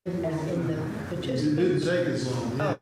in the It participants. didn't take as long. Yeah.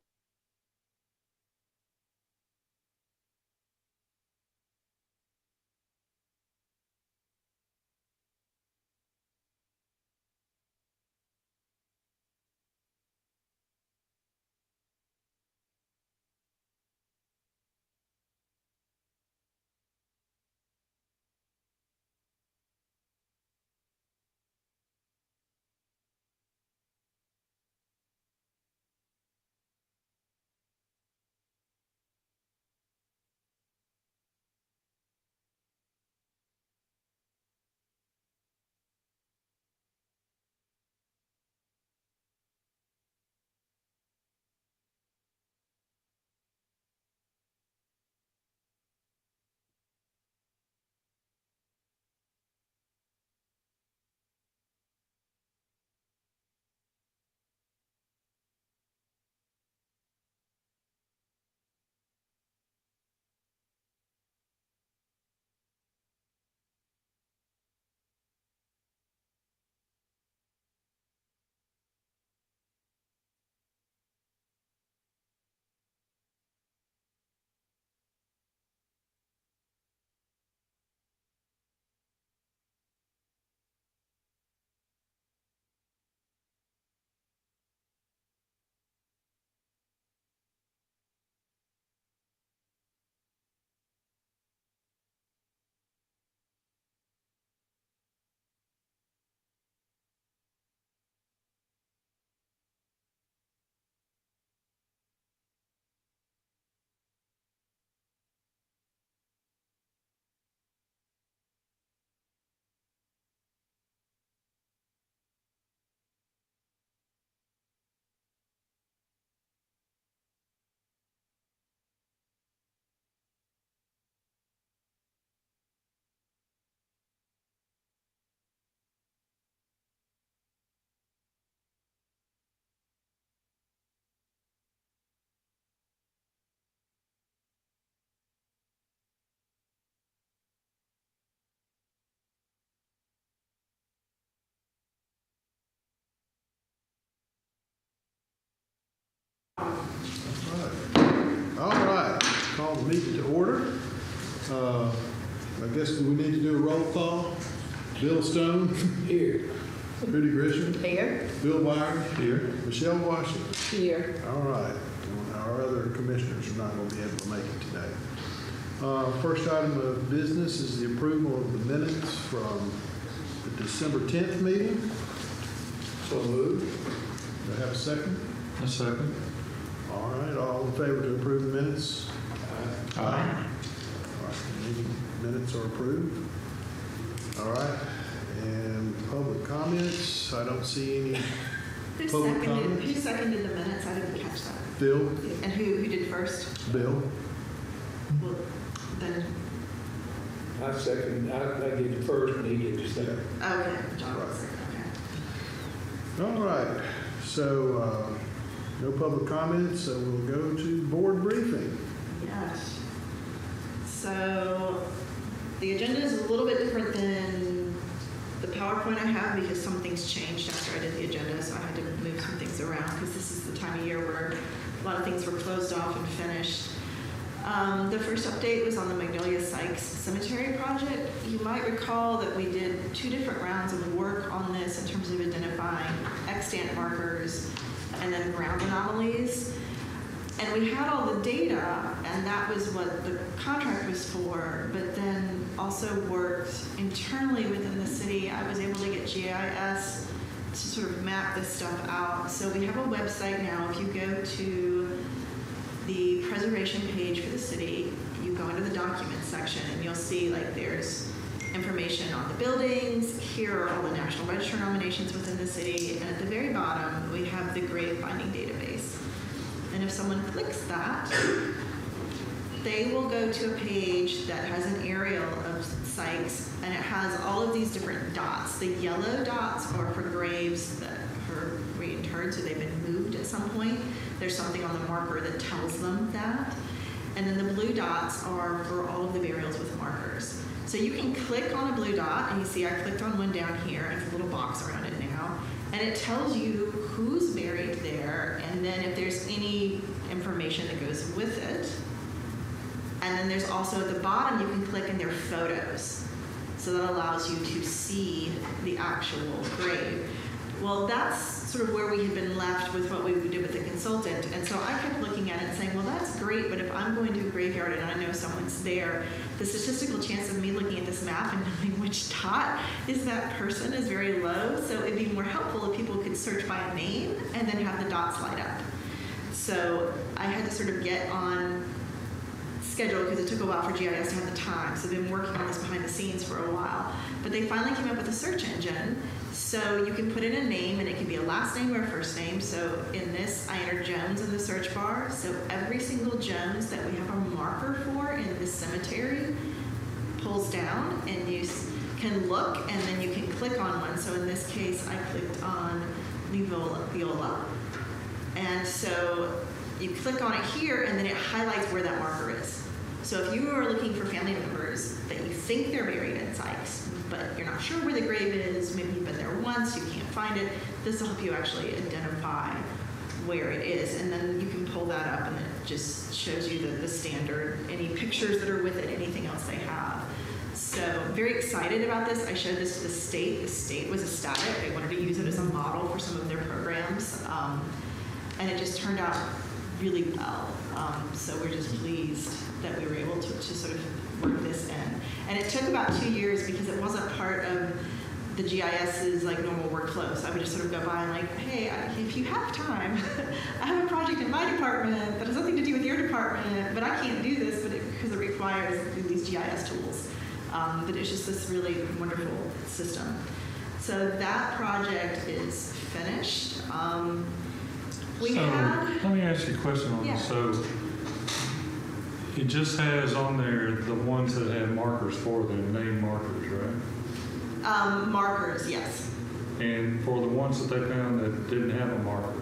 All right, call the meeting to order. I guess we need to do a roll call. Bill Stone. Here. Trudy Grisham. Here. Bill Byers. Here. Michelle Washington. Here. All right. Our other commissioners are not going to be able to make it today. First item of business is the approval of the minutes from the December 10th meeting. So moved. Do I have a second? A second. All right, all in favor to approve the minutes? Aye. All right, meeting minutes are approved. All right, and public comments, I don't see any. Public comment? Who seconded the minutes? I didn't catch that. Bill? And who did first? Bill? Well, then, I second, I did the first and he did the second. okay, John was second, okay. All right, so no public comments, so we'll go to board briefing. Yes. So the agenda is a little bit different than the PowerPoint I have because some things changed after I did the agenda, so I had to move some things around because this is the time of year where a lot of things were closed off and finished. The first update was on the Magnolia Sykes Cemetery project. You might recall that we did 2 different rounds of work on this in terms of identifying extant markers and then ground anomalies. And we had all the data, and that was what the contract was for, but then also worked internally within the city. I was able to get GIS to sort of map this stuff out. So we have a website now. If you go to the preservation page for the city, you go into the documents section, and you'll see like there's information on the buildings. Here are all the National Register nominations within the city, and at the very bottom, we have the grave finding database. And if someone clicks that, they will go to a page that has an aerial of Sykes, and it has all of these different dots. The yellow dots are for graves that are reinterred, so they've been moved at some point. There's something on the marker that tells them that. And then the blue dots are for all of the burials with markers. So you can click on a blue dot, and you see I clicked on one down here, and it's a little box around it now, and it tells you who's buried there, and then if there's any information that goes with it. And then there's also at the bottom, you can click in their photos. So that allows you to see the actual grave. Well, that's sort of where we had been left with what we did with the consultant. And so I kept looking at it and saying, well, that's great, but if I'm going to a graveyard and I know someone's there, the statistical chance of me looking at this map and knowing which dot is that person is very low. So it'd be more helpful if people could search by a name and then have the dots light up. So I had to sort of get on schedule because it took a while for GIS to have the time. So they've been working on this behind the scenes for a while. But they finally came up with a search engine. So you can put in a name, and it can be a last name or a first name. So in this, I entered Jones in the search bar. So every single Jones that we have a marker for in this cemetery pulls down, and you can look, and then you can click on one. So in this case, I clicked on Viola. And so you click on it here, and then it highlights where that marker is. So if you are looking for family members that you think they're buried in Sykes, but you're not sure where the grave is, maybe you've been there once, you can't find it, this will help you actually identify where it is. And then you can pull that up, and it just shows you the standard, any pictures that are with it, anything else they have. So I'm very excited about this. I showed this to the state. The state was ecstatic. They wanted to use it as a model for some of their programs. And it just turned out really well. So we're just pleased that we were able to sort of work this in. And it took about 2 years because it wasn't part of the GIS's like normal workflow. So I would just sort of go by and like, hey, if you have time, I have a project in my department that has nothing to do with your department, but I can't do this because it requires these GIS tools. But it's just this really wonderful system. So that project is finished. Let me ask you a question on this. So it just has on there the ones that have markers for them, name markers, right? Markers, yes. And for the ones that they found that didn't have a marker,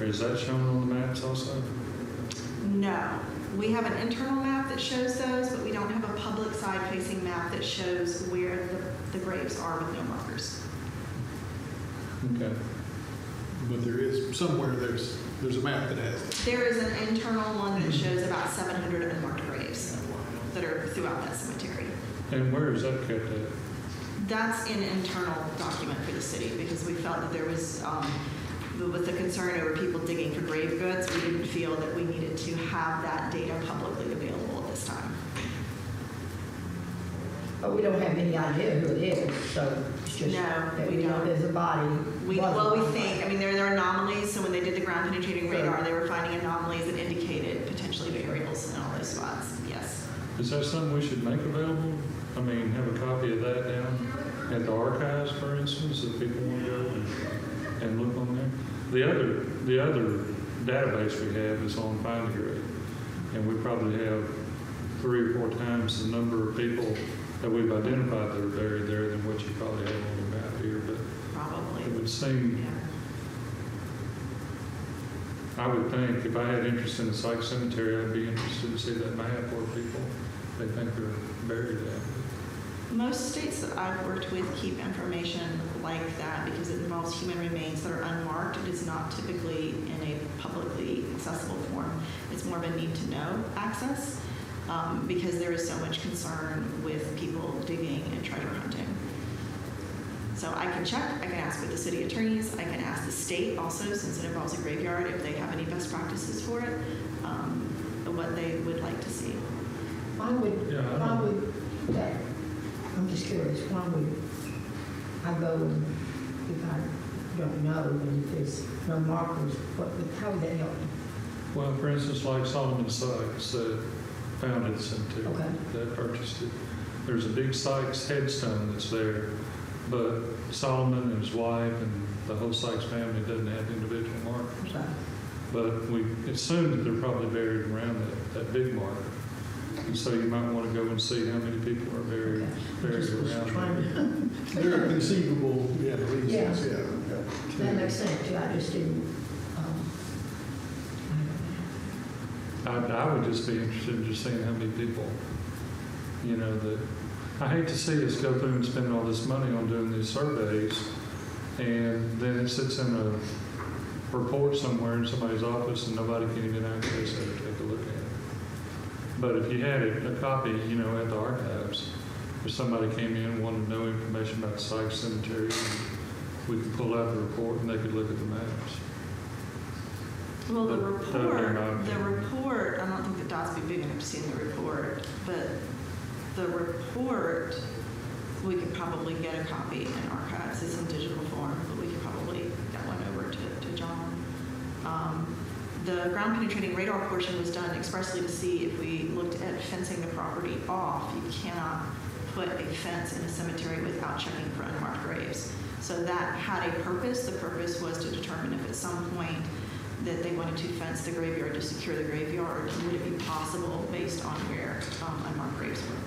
is that shown on the maps also? No. We have an internal map that shows those, but we don't have a public side-facing map that shows where the graves are with no markers. Okay. But there is, somewhere there's a map that has it. There is an internal one that shows about 700 unmarked graves that are throughout that cemetery. And where is that kept at? That's an internal document for the city because we felt that there was, with the concern over people digging for grave goods, we didn't feel that we needed to have that data publicly available at this time. But we don't have any idea who it is, so it's just No, that we we know don't. there's a body. We think, I mean, there are anomalies, so when they did the ground penetrating radar, they were finding anomalies that indicated potentially burials in all those spots, yes. Is that something we should make available? I mean, have a copy of that down at the archives, for instance, if people want to go and look on there. The other database we have is on Find a Grave, and we probably have 3 or 4 times the number of people that we've identified that are buried there than what you probably have on the map here. But Probably. it would seem, Yeah. I would think, if I had interest in the Sykes Cemetery, I'd be interested to see that map where people they think are buried at. Most states that I've worked with keep information like that because it involves human remains that are unmarked. It is not typically in a publicly accessible form. It's more of a need-to-know access because there is so much concern with people digging and treasure hunting. So I can check, I can ask with the city attorneys, I can ask the state also, since it involves a graveyard, if they have any best practices for it, what they would like to see. Why would that, I'm just curious, why would I go and, if I don't know, and if there's no markers, how would that help me? Well, for instance, like Solomon Sykes that founded the cemetery, Okay. that purchased it. There's a big Sykes headstone that's there, but Solomon and his wife and the whole Sykes family doesn't have individual markers. So, But we assume that they're probably buried around that big marker. And so you might want to go and see how many people are buried just was around trying there. to, There are conceivable, reasons, Yeah. yeah. that makes sense too, I just didn't, I would just be interested in just seeing how many people, that I hate to see us go through and spend all this money on doing these surveys, and then it sits in report somewhere in somebody's office and nobody can even access it or take a look at it. But if you had a copy, you know, at the archives, if somebody came in and wanted to know information about the Sykes Cemetery, we could pull out the report and they could look at the maps. Well, the But that would be my report, I don't think the dots would be big enough to see in the report, but the report, we could probably get a copy in archives. It's in digital form, but we could probably get one over to John. The ground penetrating radar portion was done expressly to see if we looked at fencing the property off. You cannot put a fence in a cemetery without checking for unmarked graves. So that had a purpose. The purpose was to determine if at some point that they wanted to fence the graveyard to secure the graveyard, would it be possible based on where unmarked graves were.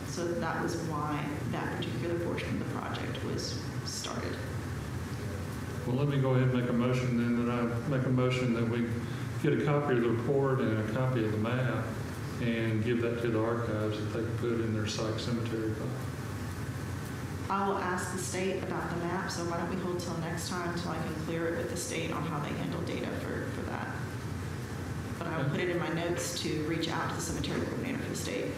So that was why that particular portion of the project was started. Well, let me go ahead and make a motion then, that I make a motion that we get a copy of the report and a copy of the map and give that to the archives that they can put in their Sykes Cemetery file. I will ask the state about the map, so why don't we hold till next time until I can clear it with the state on how they handle data for that. But I will put it in my notes to reach out to the cemetery coordinator for the state.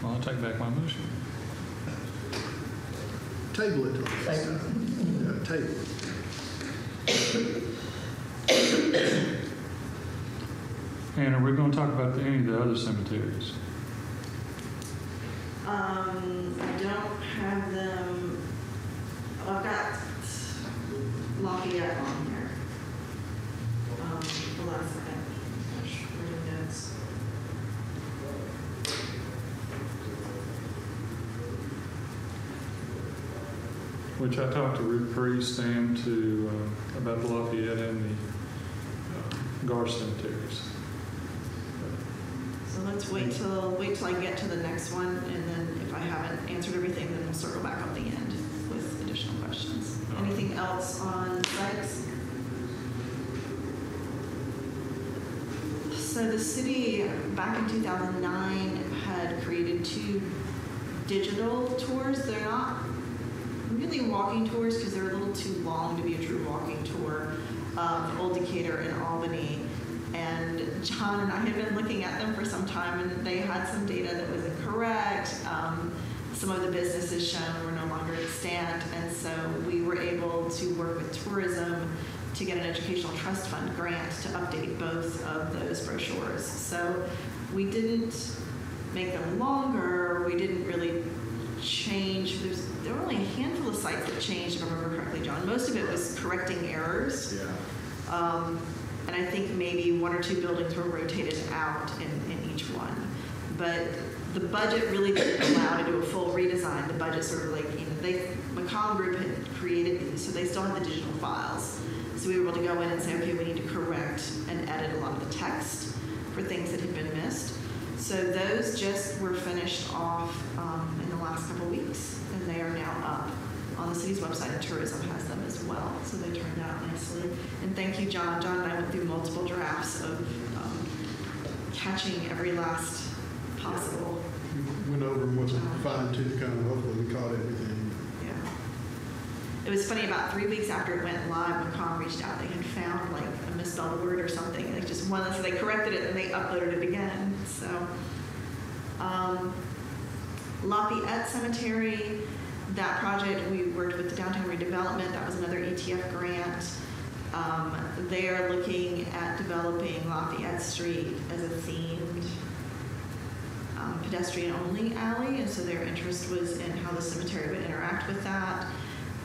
Well, I'll take back my motion. Table it till next Thank you. time. Yeah, table it. And are we going to talk about any of the other cemeteries? I don't have them, I've got Lafayette on here. Hold on a second. Reading notes. Which I talked to Ruth Priest and to, about the Lafayette and the Gar cemeteries. So let's wait till I get to the next one, and then if I haven't answered everything, then we'll circle back up the end with additional questions. Anything else on Sykes? So the city, back in 2009, had created 2 digital tours. They're not really walking tours because they're a little too long to be a true walking tour of Old Decatur and Albany. And John and I had been looking at them for some time, and they had some data that was incorrect. Some of the businesses shown were no longer extant, and so we were able to work with tourism to get an educational trust fund grant to update both of those brochures. So we didn't make them longer. We didn't really change. There were only a handful of sites that changed, if I remember correctly, John. Most of it was correcting errors. Yeah. And I think maybe 1 or 2 buildings were rotated out in each one. But the budget really didn't allow to do a full redesign. The budget sort of like, McCollum Group had created these, so they still had the digital files. So we were able to go in and say, okay, we need to correct and edit a lot of the text for things that had been missed. So those just were finished off in the last couple weeks, and they are now up on the city's website, and tourism has them as well. So they turned out nicely. And thank you, John. John and I went through multiple drafts of catching every last possible. Went over them with a fine tooth comb. Hopefully we caught everything. Yeah. It was funny, about 3 weeks after it went live, McCom reached out. They had found like a misspelled word or something. They just wanted, so they corrected it and they uploaded it again. So, Lafayette Cemetery, that project, we worked with the Downtown Redevelopment. That was another ETF grant. They are looking at developing Lafayette Street as a themed pedestrian-only alley, and so their interest was in how the cemetery would interact with that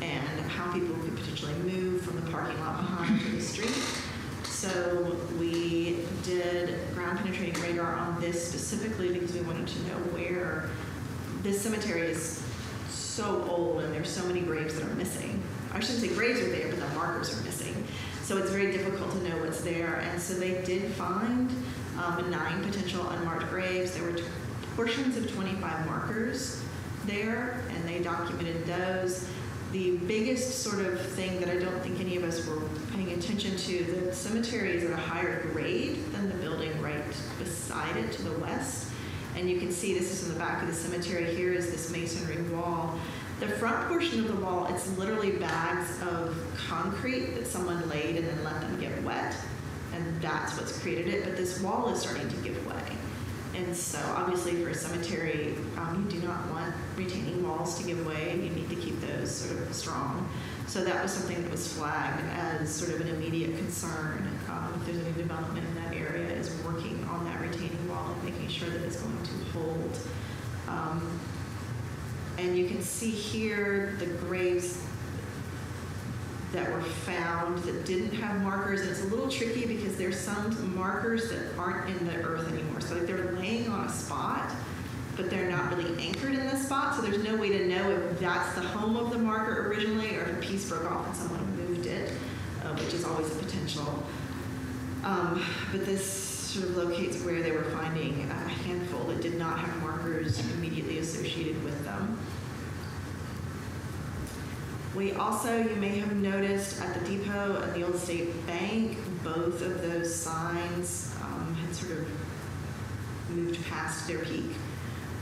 and how people could potentially move from the parking lot behind to the street. So we did ground penetrating radar on this specifically because we wanted to know where this cemetery is so old and there's so many graves that are missing. I shouldn't say graves are there, but the markers are missing. So it's very difficult to know what's there. And so they did find 9 potential unmarked graves. There were portions of 25 markers there, and they documented those. The biggest sort of thing that I don't think any of us were paying attention to, the cemetery is at a higher grade than the building right beside it to the west. And you can see this is in the back of the cemetery. Here is this masonry wall. The front portion of the wall, it's literally bags of concrete that someone laid and then let them get wet. And that's what's created it. But this wall is starting to give way. And so obviously for a cemetery, you do not want retaining walls to give way. You need to keep those sort of strong. So that was something that was flagged as sort of an immediate concern. If there's any development in that area, is working on that retaining wall and making sure that it's going to hold. And you can see here the graves that were found that didn't have markers. And it's a little tricky because there's some markers that aren't in the earth anymore. So they're laying on a spot, but they're not really anchored in this spot. So there's no way to know if that's the home of the marker originally or if a piece broke off and someone moved it, which is always a potential. But this sort of locates where they were finding a handful that did not have markers immediately associated with them. We also, you may have noticed at the depot and the Old State Bank, both of those signs had sort of moved past their peak.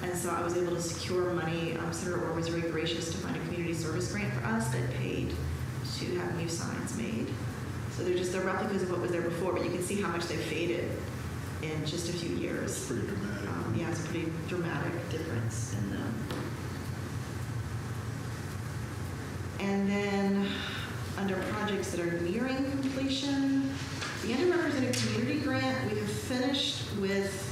And so I was able to secure money. Senator Orr was very gracious to find a community service grant for us that paid to have new signs made. So they're replicas of what was there before, but you can see how much they faded in just a few years. It's pretty dramatic. Yeah, it's a pretty dramatic difference in them. And then under projects that are nearing completion, the underrepresented community grant, we have finished with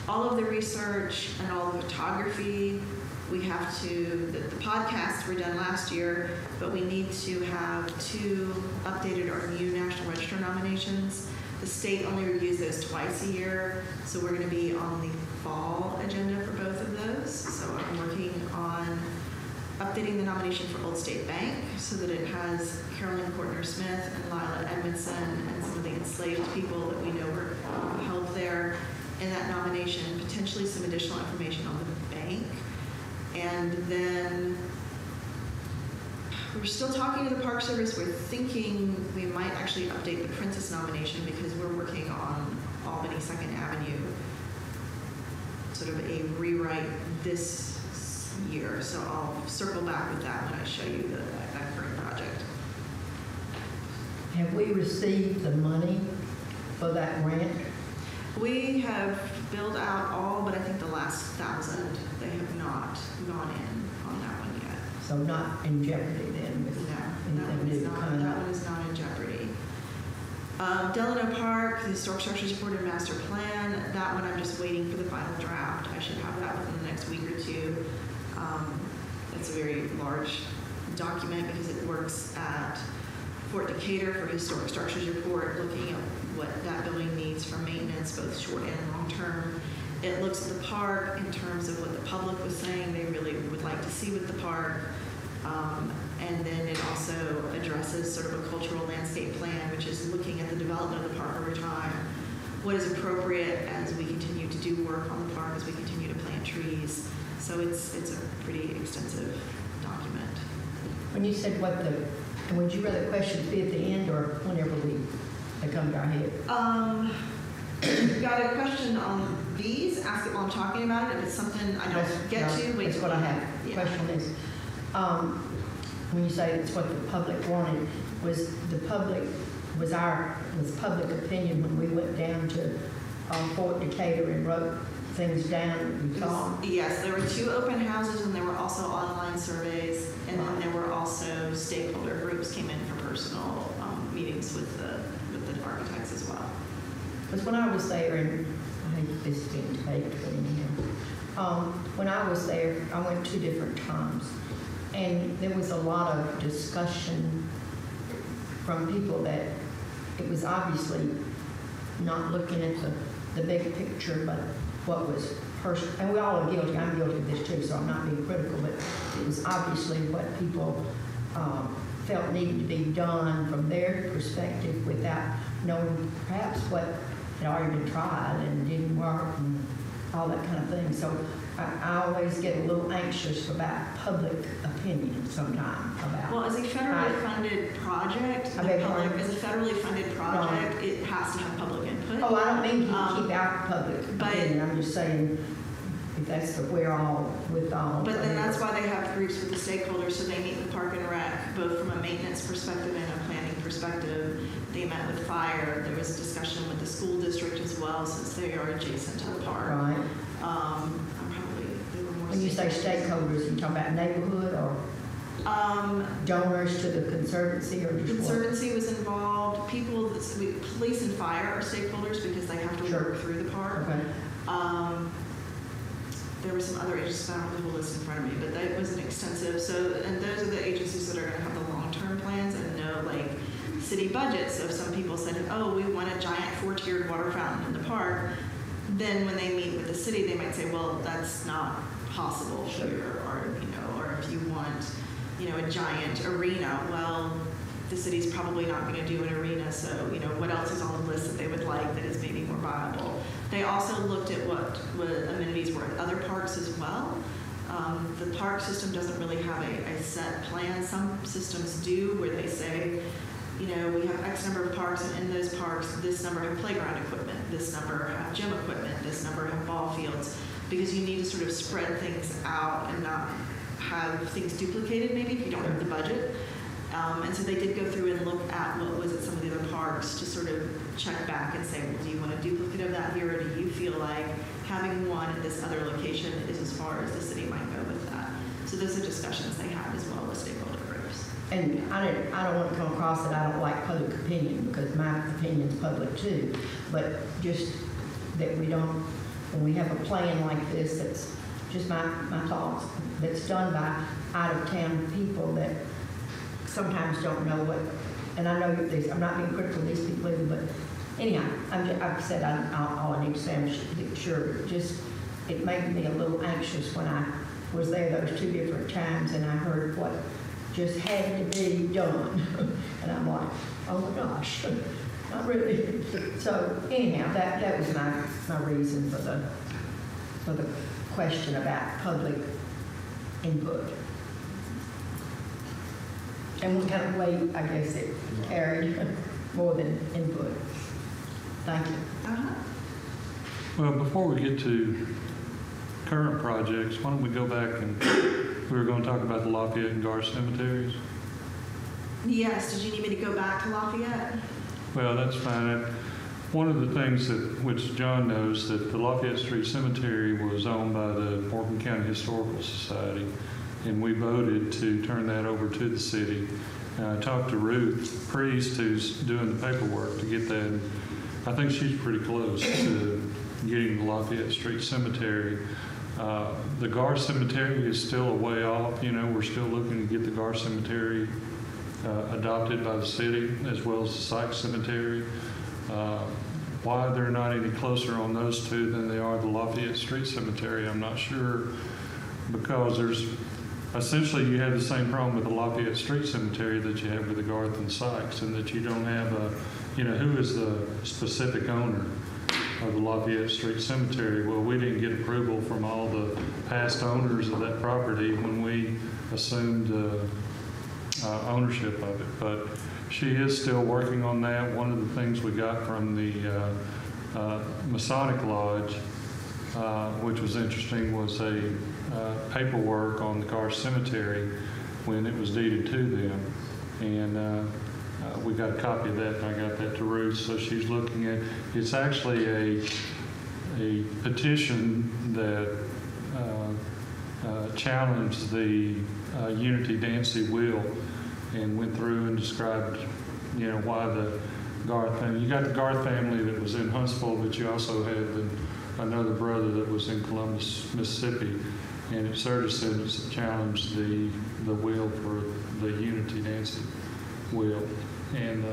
all of the research and all the photography. We have to, the podcasts were done last year, but we need to have 2 updated or new National Register nominations. The state only reviews those twice a year, so we're going to be on the fall agenda for both of those. So I'm working on updating the nomination for Old State Bank so that it has Carolyn Courtner-Smith and Lila Edmondson and some of the enslaved people that we know were held there in that nomination, potentially some additional information on the bank. And then we're still talking to the Park Service. We're thinking we might actually update the Princess nomination because we're working on Albany 2nd Avenue, sort of a rewrite this year. So I'll circle back with that when I show you that current project. Have we received the money for that grant? We have billed out all, but I think the last 1,000. They have not gone in on that one yet. So not in jeopardy then with anything new coming That up? one is not in jeopardy. Delano Park, the Historic Structures Report and Master Plan, that one I'm just waiting for the final draft. I should have that within the next week or 2. It's a very large document because it works at Fort Decatur for Historic Structures Report, looking at what that building needs for maintenance, both short and long term. It looks at the park in terms of what the public was saying they really would like to see with the park. And then it also addresses sort of a cultural landscape plan, which is looking at the development of the park over time, what is appropriate as we continue to do work on the park, as we continue to plant trees. So it's a pretty extensive document. When you said would you rather questions be at the end or whenever they come to our head? We've got a question on these. Ask it while I'm talking about it. If it's something I don't get to, wait. That's what I have. The Yeah. question is, when you say it's what the public wanted, was public opinion when we went down to Fort Decatur and wrote things down that we saw? Yes, there were 2 open houses and there were also online surveys, and then there were also stakeholder groups came in for personal meetings with the architects as well. Because when I was there, and I hate this being debated, but anyhow, when I was there, I went 2 different times, and there was a lot of discussion from people that it was obviously not looking at the big picture, but what was personal. And we all are guilty. I'm guilty of this too, so I'm not being critical, but it was obviously what people felt needed to be done from their perspective without knowing perhaps what had already been tried and didn't work and all that kind of thing. So I always get a little anxious about public opinion sometimes about. Well, as a federally funded project, I beg your pardon? as a federally funded project, it has to have public input. Oh, I don't mean to keep out public But- opinion. I'm just saying, if that's the where all, with all. But then that's why they have groups with the stakeholders, so they meet with Park and Rec, both from a maintenance perspective and a planning perspective. They met with fire, there was a discussion with the school district as well, since they are adjacent to the park. Right. I'm probably, there were more. When you say stakeholders, you talking about neighborhood or donors to the Conservancy or just what? Conservancy was involved, people, police and fire are stakeholders because they have to Sure. work through the park. Okay. There were some other agencies, I don't have the whole list in front of me, but that was an extensive, so, and those are the agencies that are gonna have the long-term plans and know, like, city budgets. So if some people said, oh, we want a giant 4-tiered water fountain in the park, then when they meet with the city, they might say, well, that's not possible here, or, you know, or if you want, you know, a giant arena, well, the city's probably not gonna do an arena, so, you know, what else is on the list that they would like that is maybe more viable? They also looked at what amenities were at other parks as well. The park system doesn't really have a set plan. Some systems do, where they say, you know, we have X number of parks, and in those parks, this number have playground equipment, this number have gym equipment, this number have ball fields, because you need to sort of spread things out and not have things duplicated, maybe, if you don't have the budget. And so they did go through and look at what was at some of the other parks to sort of check back and say, well, do you want a duplicate of that here, or do you feel like having one at this other location is as far as the city might go with that? So those are discussions they had as well with stakeholder groups. And I don't want to come across that I don't like public opinion, because my opinion's public too. But just that we don't, when we have a plan like this, that's just my thoughts, that's done by out-of-town people that sometimes don't know what, and I know these, I'm not being critical of these people either, but anyhow, I've said all I need to say, I'm sure, just, it made me a little anxious when I was there those 2 different times, and I heard what just had to be done. And I'm like, oh my gosh, not really. So anyhow, that was my reason for the question about public input. And what kind of weight, I guess, it carried more than input. Thank you. Uh-huh. Well, before we get to current projects, why don't we go back and, we were going to talk about the Lafayette and Gar cemeteries. Yes, did you need me to go back to Lafayette? Well, that's fine. One of the things that, which John knows, that the Lafayette Street Cemetery was owned by the Morgan County Historical Society, and we voted to turn that over to the city. I talked to Ruth Priest, who's doing the paperwork to get that. I think she's pretty close to getting the Lafayette Street Cemetery. The Gar Cemetery is still a way off. You know, we're still looking to get the Gar Cemetery adopted by the city, as well as the Sykes Cemetery. Why they're not any closer on those two than they are the Lafayette Street Cemetery, I'm not sure, because there's essentially you have the same problem with the Lafayette Street Cemetery that you have with the Garth and Sykes, and that you don't have a, you know, who is the specific owner of the Lafayette Street Cemetery? Well, we didn't get approval from all the past owners of that property when we assumed ownership of it, but she is still working on that. One of the things we got from the Masonic Lodge, which was interesting, was a paperwork on the Gar Cemetery when it was deeded to them, and we got a copy of that, and I got that to Ruth, so she's looking at. It's actually a petition that challenged the Unity Dancy will, and went through and described, you know, why the Garth family. You got the Garth family that was in Huntsville, but you also had another brother that was in Columbus, Mississippi, and it sort of said it challenged the will for the Unity Dancy will, and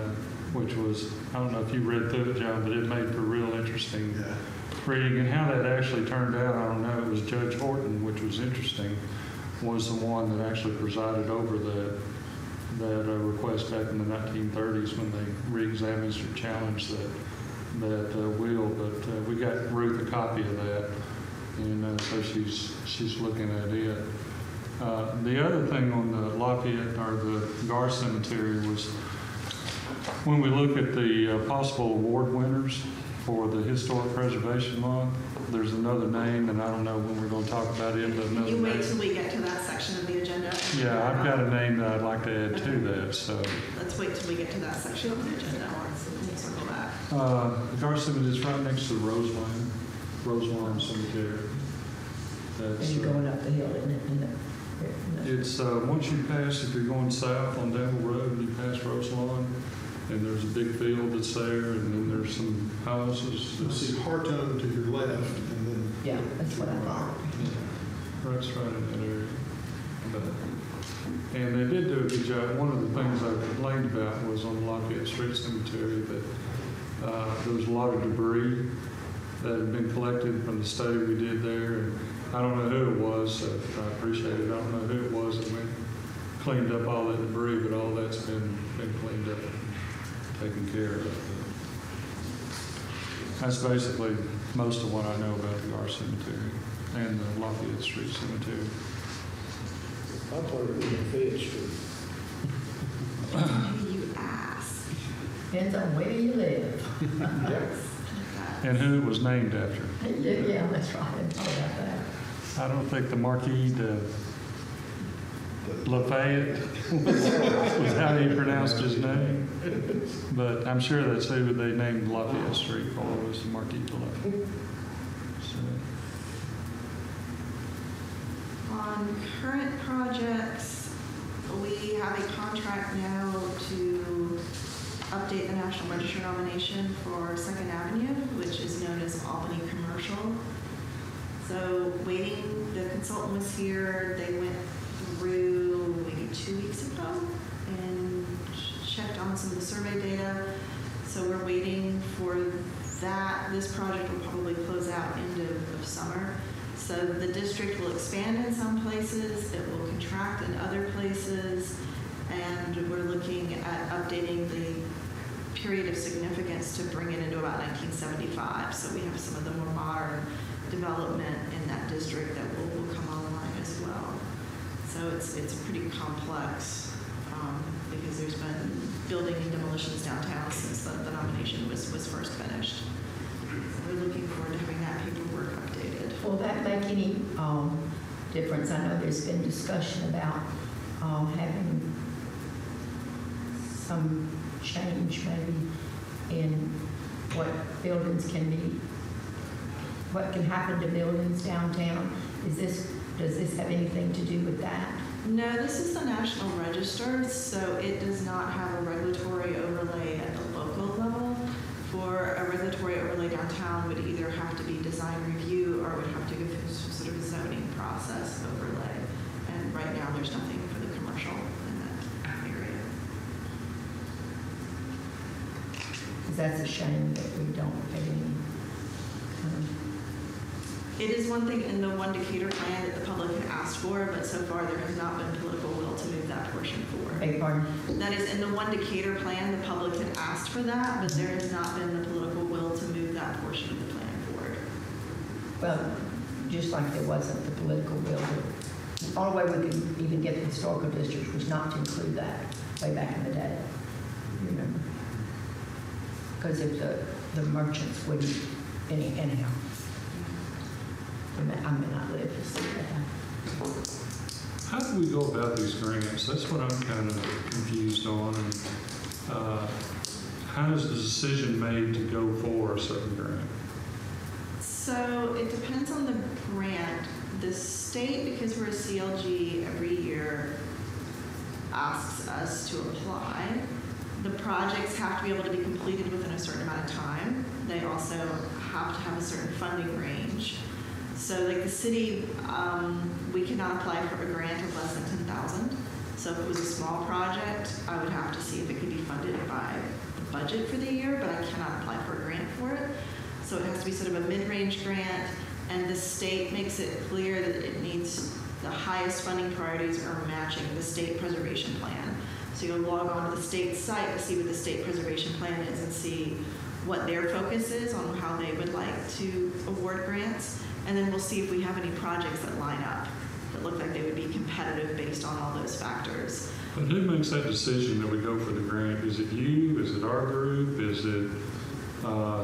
which was, I don't know if you read through it, John, but it made for real interesting reading. And how that actually turned out, I don't know. It was Judge Horton, which was interesting, was the one that actually presided over that request back in the 1930s when they re-examined or challenged that will. But we got Ruth a copy of that, and so she's looking at it. The other thing on the Lafayette or the Gar Cemetery was when we look at the possible award winners for the Historic Preservation Month. There's another name, and I don't know when we're going to talk about it, but another You wait name. till we get to that section of the agenda. Yeah, I've got a name that I'd like to add to that, so. Let's wait till we get to that section of the agenda, and we'll circle back. The Gar Cemetery is right next to the Roselawn Cemetery. And That's, you're going up the hill, isn't it? it's, once you pass, if you're going south on Devil Road, you pass Roselawn, and there's a big field that's there, and then there's some houses. You'll see Hartone to your left, and then. Yeah, that's what I thought. That's right in that area. And they did do a good job. One of the things I complained about was on Lafayette Street Cemetery that there was a lot of debris that had been collected from the study we did there. And I don't know who it was, so I appreciate it. I don't know who it was that went, cleaned up all that debris, but all that's been cleaned up and taken care of. That's basically most of what I know about the Gar Cemetery and the Lafayette Street Cemetery. I thought it was in Fayette Street. Maybe you ask. Depends on where you live. And who it was named after. Yeah, that's right. I thought about that. I don't think the Marquis de Lafayette was how he pronounced his name, but I'm sure that's who they named Lafayette Street for, was the Marquis de Lafayette. So, On current projects, we have a contract now to update the National Register nomination for Second Avenue, which is known as Albany Commercial. So waiting, the consultant was here, they went through maybe 2 weeks ago and checked on some of the survey data. So we're waiting for that. This project will probably close out end of summer. So the district will expand in some places, it will contract in other places, and we're looking at updating the period of significance to bring it into about 1975. So we have some of the more modern development in that district that will come online as well. So it's pretty complex because there's been building and demolitions downtown since the nomination was first finished. So we're looking forward to having that paperwork updated. Will that make any difference? I know there's been discussion about having some change maybe in what buildings can be, what can happen to buildings downtown. Does this have anything to do with that? No, this is the National Register, so it does not have a regulatory overlay at the local level. For a regulatory overlay downtown would either have to be design review or would have to go through some sort of a zoning process overlay. And right now, there's nothing for the commercial in that area. Because that's a shame that we don't have any kind of. It is one thing in the one Decatur plan that the public had asked for, but so far there has not been political will to move that portion forward. Beg your pardon? That is, in the one Decatur plan, the public had asked for that, but there has not been the political will to move that portion of the plan forward. Well, just like there wasn't the political will. The only way we could even get the historical district was not to include that way back in the day. You remember? Because if the merchants wouldn't, anyhow. I may not live to see that. how do we go about these grants? That's what I'm kind of confused on. And how is the decision made to go for a certain grant? So it depends on the grant. The state, because we're a CLG every year, asks us to apply. The projects have to be able to be completed within a certain amount of time. They also have to have a certain funding range. So like the city, we cannot apply for a grant of less than $10,000. So if it was a small project, I would have to see if it could be funded by the budget for the year, but I cannot apply for a grant for it. So it has to be sort of a mid-range grant, and the state makes it clear that it needs the highest funding priorities are matching the state preservation plan. So you'll log on to the state site to see what the state preservation plan is and see what their focus is on how they would like to award grants. And then we'll see if we have any projects that line up that look like they would be competitive based on all those factors. But who makes that decision that we go for the grant? Is it you? Is it our group? Is it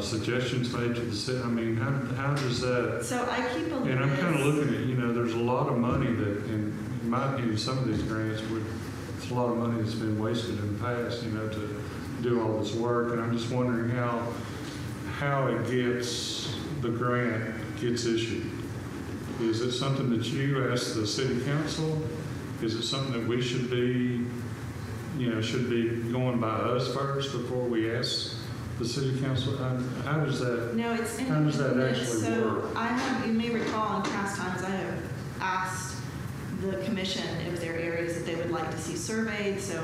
suggestions made to the city? I mean, how does that, So I keep a list. and I'm kind of looking at, there's a lot of money that, in my opinion, some of these grants it's a lot of money that's been wasted in the past, to do all this work. And I'm just wondering how the grant gets issued. Is it something that you ask the city council? Is it something that we should be going by us first before we ask the city council? How does that? No, it's in How does that the actually so work? you may recall in past times I have asked the commission if there are areas that they would like to see surveyed. So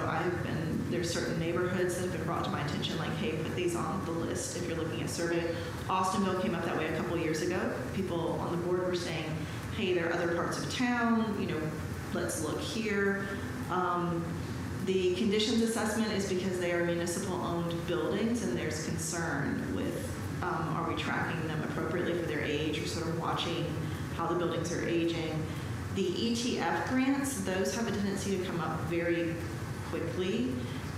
there's certain neighborhoods that have been brought to my attention, like, hey, put these on the list if you're looking at survey. Austinville came up that way a couple years ago. People on the board were saying, hey, there are other parts of town, let's look here. The conditions assessment is because they are municipal-owned buildings, and there's concern with are we tracking them appropriately for their age, or sort of watching how the buildings are aging. The ETF grants, those have a tendency to come up very quickly.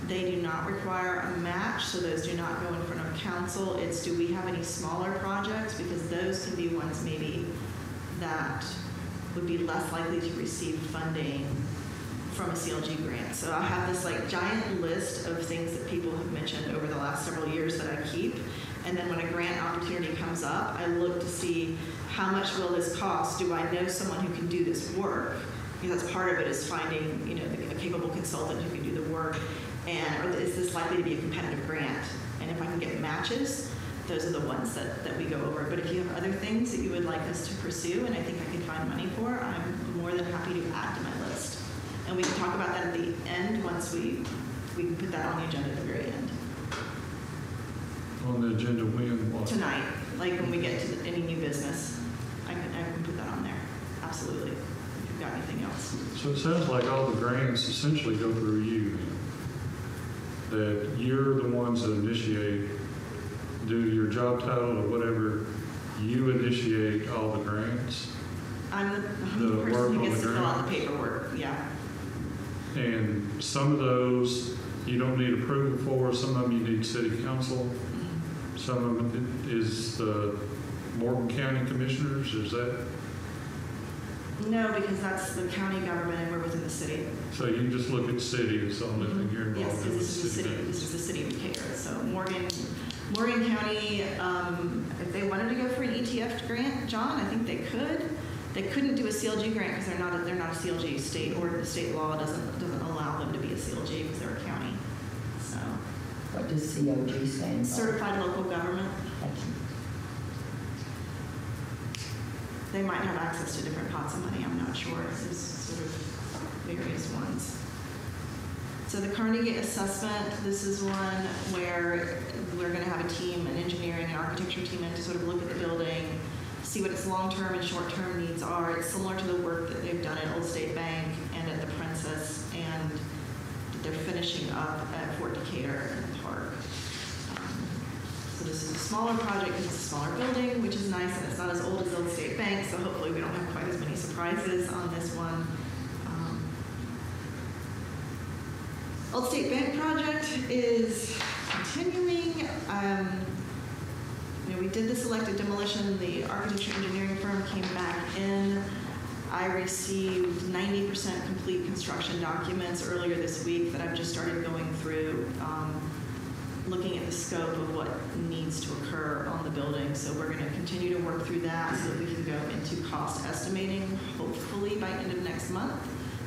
They do not require a match, so those do not go in front of council. It's, do we have any smaller projects? Because those can be ones maybe that would be less likely to receive funding from a CLG grant. So I have this giant list of things that people have mentioned over the last several years that I keep. And then when a grant opportunity comes up, I look to see how much will this cost? Do I know someone who can do this work? Because that's part of it, is finding a capable consultant who can do the work. Or is this likely to be a competitive grant? And if I can get matches, those are the ones that we go over. But if you have other things that you would like us to pursue and I think I can find money for, I'm more than happy to add to my list. And we can talk about that at the end once we can put that on the agenda at the very end. On the agenda when? What? Tonight, when we get to any new business, I can put that on there. Absolutely. If you've got anything else. So it sounds like all the grants essentially go through you, that you're the ones that initiate, do your job title or whatever, you initiate all the grants. I'm the The person work who on gets the to fill out the grant? paperwork, yeah. And some of those you don't need approval for, some of them you need city council, some of them is the Morgan County Commissioners, is that? No, because that's the county government and we're within the city. So you just look at city as the only thing you're Yes, involved in. because this is the city. grants. This is the city of Decatur. So Morgan County, if they wanted to go for an ETF grant, John, I think they could. They couldn't do a CLG grant because they're not a CLG. State law doesn't allow them to be a CLG because they're a county. So What does COG stand for? certified local government. Thank you. They might have access to different pots of money. I'm not sure. There's sort of various ones. So the Carnegie assessment, this is one where we're going to have a team, an engineering and architecture team, in to sort of look at the building, see what its long-term and short-term needs are. It's similar to the work that they've done at Old State Bank and at the Princess, and that they're finishing up at Fort Decatur in the park. So this is a smaller project because it's a smaller building, which is nice, and it's not as old as Old State Bank, so hopefully we don't have quite as many surprises on this one. Old State Bank project is continuing. We did the selective demolition. The architecture engineering firm came back in. I received 90% complete construction documents earlier this week that I've just started going through, looking at the scope of what needs to occur on the building. So we're going to continue to work through that so that we can go into cost estimating, hopefully by end of next month.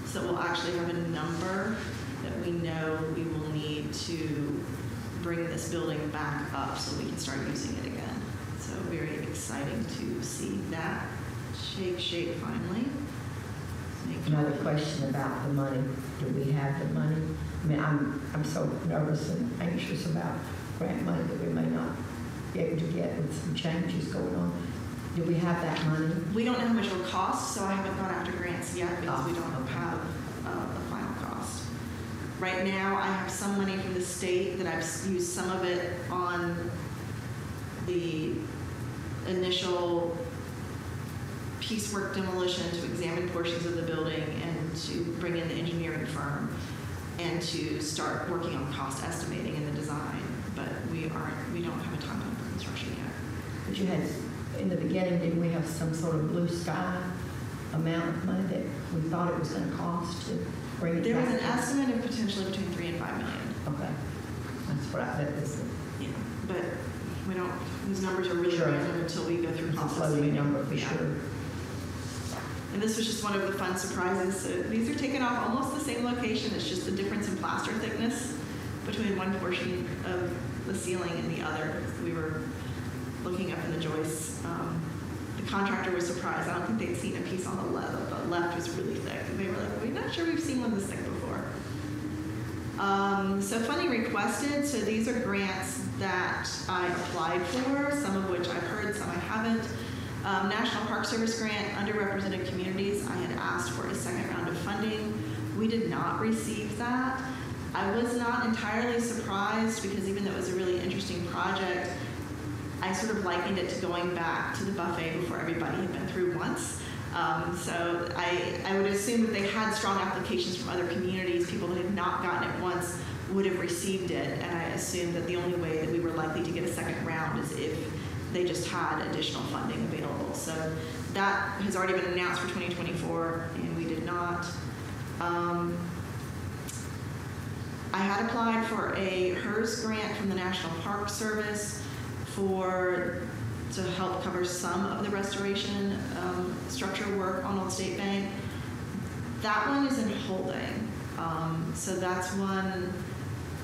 So we'll actually have a number that we know we will need to bring this building back up so we can start using it again. So very exciting to see that take shape finally. Another question about the money. Do we have the money? I mean, I'm so nervous and anxious about grant money that we may not be able to get with some changes going on. Do we have that money? We don't know how much it will cost, so I haven't gone after grants yet because we don't have the final cost. Right now, I have some money from the state that I've used some of it on the initial piecework demolition to examine portions of the building and to bring in the engineering firm and to start working on cost estimating in the design. But we don't have a timeline for construction yet. But you had, in the beginning, didn't we have some sort of blue sky amount of money that we thought it was gonna cost to bring it There was an back? estimate of potentially between 3 and 5 million. Okay, that's what I, that was, Yeah, but we don't, these numbers are really Sure. random until we go through it's a processing. floating number for Yeah. sure. And this was just one of the fun surprises. So these are taken off almost the same location. It's just the difference in plaster thickness between one portion of the ceiling and the other. We were looking up in the joists. The contractor was surprised. I don't think they'd seen a piece on the left. The left was really thick. And they were like, we're not sure we've seen one this thick before. So funding requested. So these are grants that I applied for, some of which I've heard, some I haven't. National Park Service grant, underrepresented communities. I had asked for a second round of funding. We did not receive that. I was not entirely surprised because even though it was a really interesting project, I sort of likened it to going back to the buffet before everybody had been through once. So I would assume that they had strong applications from other communities. People that had not gotten it once would have received it, and I assumed that the only way that we were likely to get a second round is if they just had additional funding available. So that has already been announced for 2024, and we did not. I had applied for a HERS grant from the National Park Service to help cover some of the restoration structure work on Old State Bank. That one is in holding. So that's one,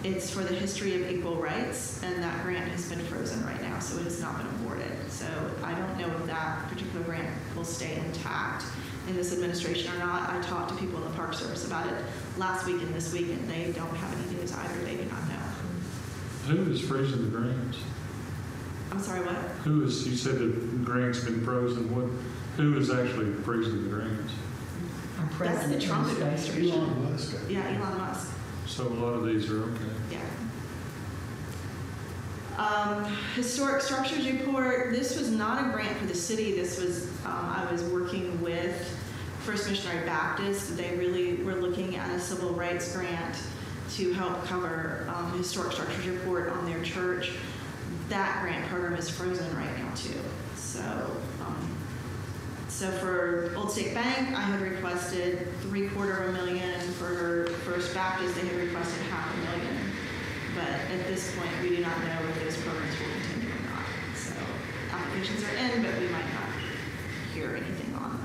it's for the history of equal rights, and that grant has been frozen right now, so it has not been awarded. So I don't know if that particular grant will stay intact in this administration or not. I talked to people in the Park Service about it last week and this week, and they don't have any news either. They do not know. Who is freezing the grants? I'm sorry, what? Who is, you said the grants been frozen, who is actually freezing the grants? Our That's the president Trump was- administration. Elon Musk. Yeah, Elon Musk. So a lot of these are okay. Yeah. Historic structures report. This was not a grant for the city. This was, I was working with First Missionary Baptist. They really were looking at a civil rights grant to help cover historic structures report on their church. That grant program is frozen right now too. So for Old State Bank, I had requested $750,000. For First Baptist, they had requested $500,000. But at this point, we do not know if those programs will continue or not. So applications are in, but we might not hear anything on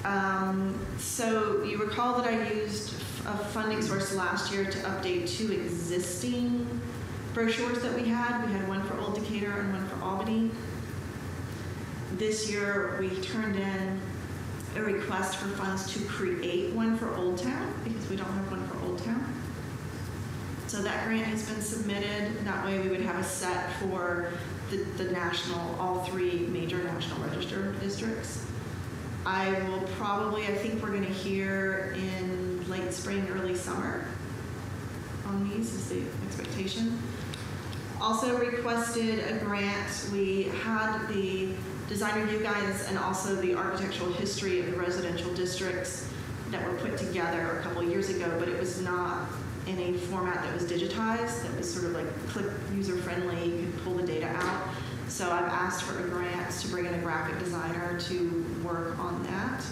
them. So you recall that I used a funding source last year to update 2 existing brochures that we had. We had one for Old Decatur and one for Albany. This year, we turned in a request for funds to create one for Old Town because we don't have one for Old Town. So that grant has been submitted. That way we would have a set for the national, all 3 major national register districts. I think we're going to hear in late spring, early summer on these is the expectation. Also requested a grant. We had the design review guides and also the architectural history of the residential districts that were put together a couple years ago, but it was not in a format that was digitized, that was sort of like click user-friendly, you could pull the data out. So I've asked for a grant to bring in a graphic designer to work on that.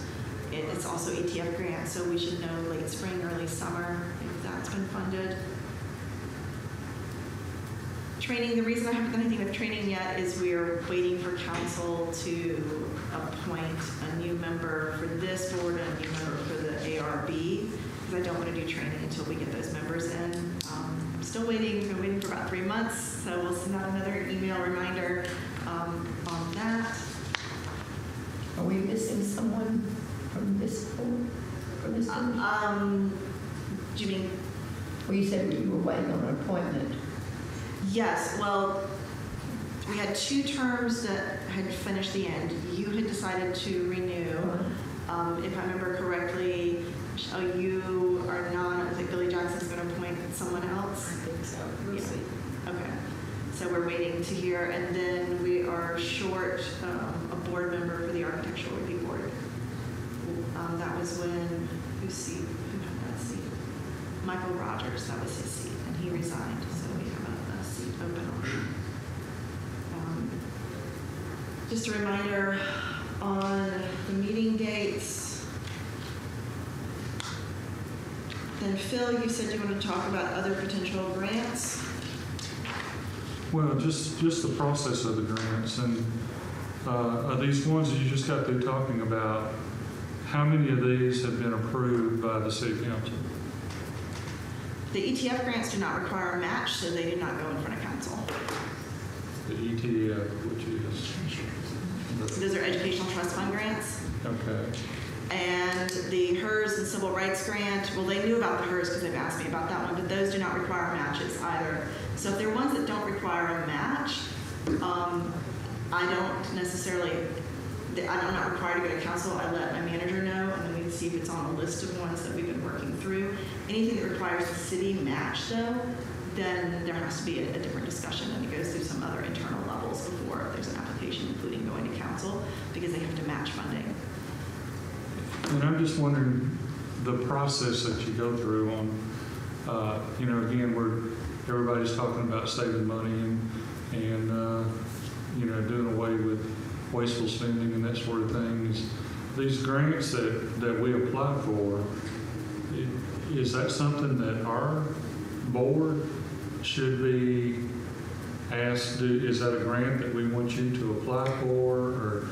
It's also ETF grant, so we should know late spring, early summer if that's been funded. Training, the reason I haven't done anything with training yet is we're waiting for council to appoint a new member for this board and a new member for the ARB, because I don't want to do training until we get those members in. I'm still waiting, been waiting for about 3 months, so we'll send out another email reminder on that. Are we missing someone from this board? For this board? Do you mean? Well, you said you were waiting on an appointment. Yes, well, we had 2 terms that had finished the end. You had decided to renew. If I remember correctly, Michelle, you are not, I think Billy Jackson's going to appoint someone else. I think so. Yeah. Okay. So we're waiting to hear, and then we are short a board member for the Architectural Review Board. That was when, who had that seat? Michael Rogers, that was his seat, and he resigned. So open. Just a reminder on the meeting dates. Then Phil, you said you wanted to talk about other potential grants. Well, just the process of the grants, and are these ones that you just got through talking about, how many of these have been approved by the city council? The ETF grants do not require a match, so they did not go in front of council. The ETF, which is, So those are educational trust fund grants. okay, And the HERS and civil rights grant, well, they knew about the HERS because they've asked me about that one, but those do not require matches either. So if they're ones that don't require a match, I don't necessarily, I'm not required to go to council. I let my manager know, and then we see if it's on the list of ones that we've been working through. Anything that requires the city match, though, then there has to be a different discussion, and it goes through some other internal levels before there's an application, including going to council, because they have to match funding. and I'm just wondering the process that you go through on, again, everybody's talking about saving money and doing away with wasteful spending and that sort of thing. These grants that we apply for, is that something that our board should be asked, is that a grant that we want you to apply for? Or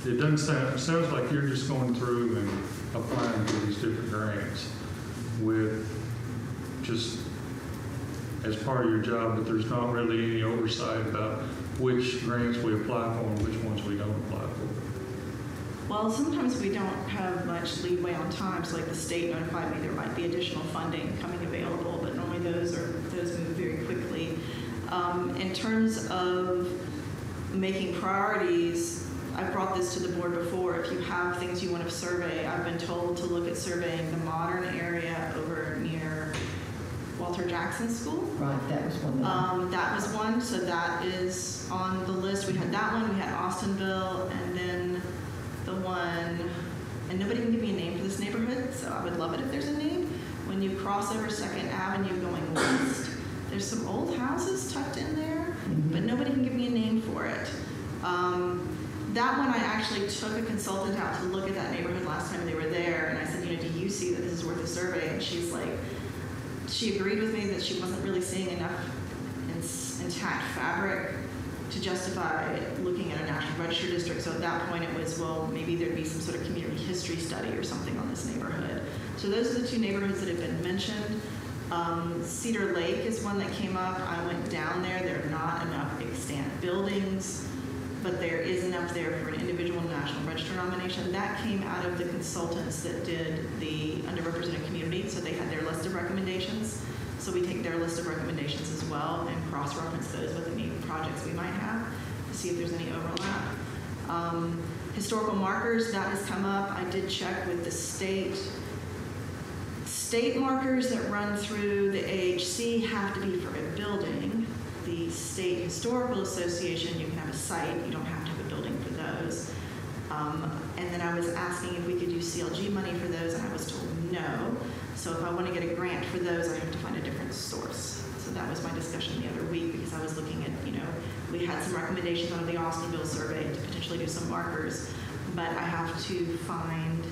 it sounds like you're just going through and applying for these different grants with just as part of your job, but there's not really any oversight about which grants we apply for and which ones we don't apply for. Well, sometimes we don't have much leeway on times, like the state notified me there might be additional funding coming available, but normally those move very quickly. In terms of making priorities, I've brought this to the board before. If you have things you want to survey, I've been told to look at surveying the modern area over near Walter Jackson School. Right, that was one of them. That was one, so that is on the list. We had that one, we had Austinville, and then the one, and nobody can give me a name for this neighborhood, so I would love it if there's a name. When you cross over 2nd Avenue going west, there's some old houses tucked in there, but nobody can give me a name for it. That one, I actually took a consultant out to look at that neighborhood last time they were there, and I said, do you see that this is worth a survey? And she's like, she agreed with me that she wasn't really seeing enough intact fabric to justify looking at a National Register district. So at that point it was, well, maybe there'd be some sort of community history study or something on this neighborhood. So those are the two neighborhoods that have been mentioned. Cedar Lake is one that came up. I went down there. There are not enough extant buildings, but there is enough there for an individual National Register nomination. That came out of the consultants that did the underrepresented community, so they had their list of recommendations. So we take their list of recommendations as well and cross-reference those with any projects we might have to see if there's any overlap. Historical markers, that has come up. I did check with the state. State markers that run through the AHC have to be for a building. The State Historical Association, you can have a site, you don't have to have a building for those. And then I was asking if we could use CLG money for those, and I was told no. So if I want to get a grant for those, I have to find a different source. So that was my discussion the other week, because I was looking at, we had some recommendations on the Austinville survey to potentially do some markers, but I have to find,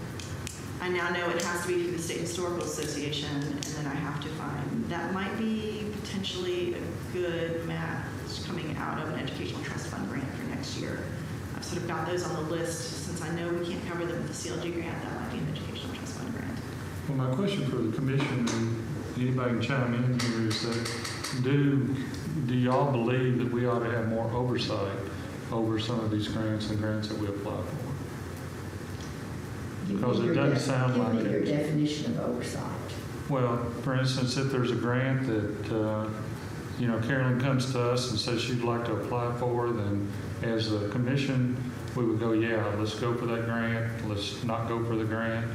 I now know it has to be through the State Historical Association, and then I have to find, that might be potentially a good match coming out of an educational trust fund grant for next year. I've sort of got those on the list. Since I know we can't cover them with the CLG grant, that might be an educational trust fund grant. Well, my question for the commission, and anybody can chime in here, is that do y'all believe that we ought to have more oversight over some of these grants and grants that we apply for? Because it doesn't sound like Give me your it. definition of oversight. Well, for instance, if there's a grant that, Carolyn comes to us and says she'd like to apply for, then as a commission, we would go, yeah, let's go for that grant, let's not go for the grant,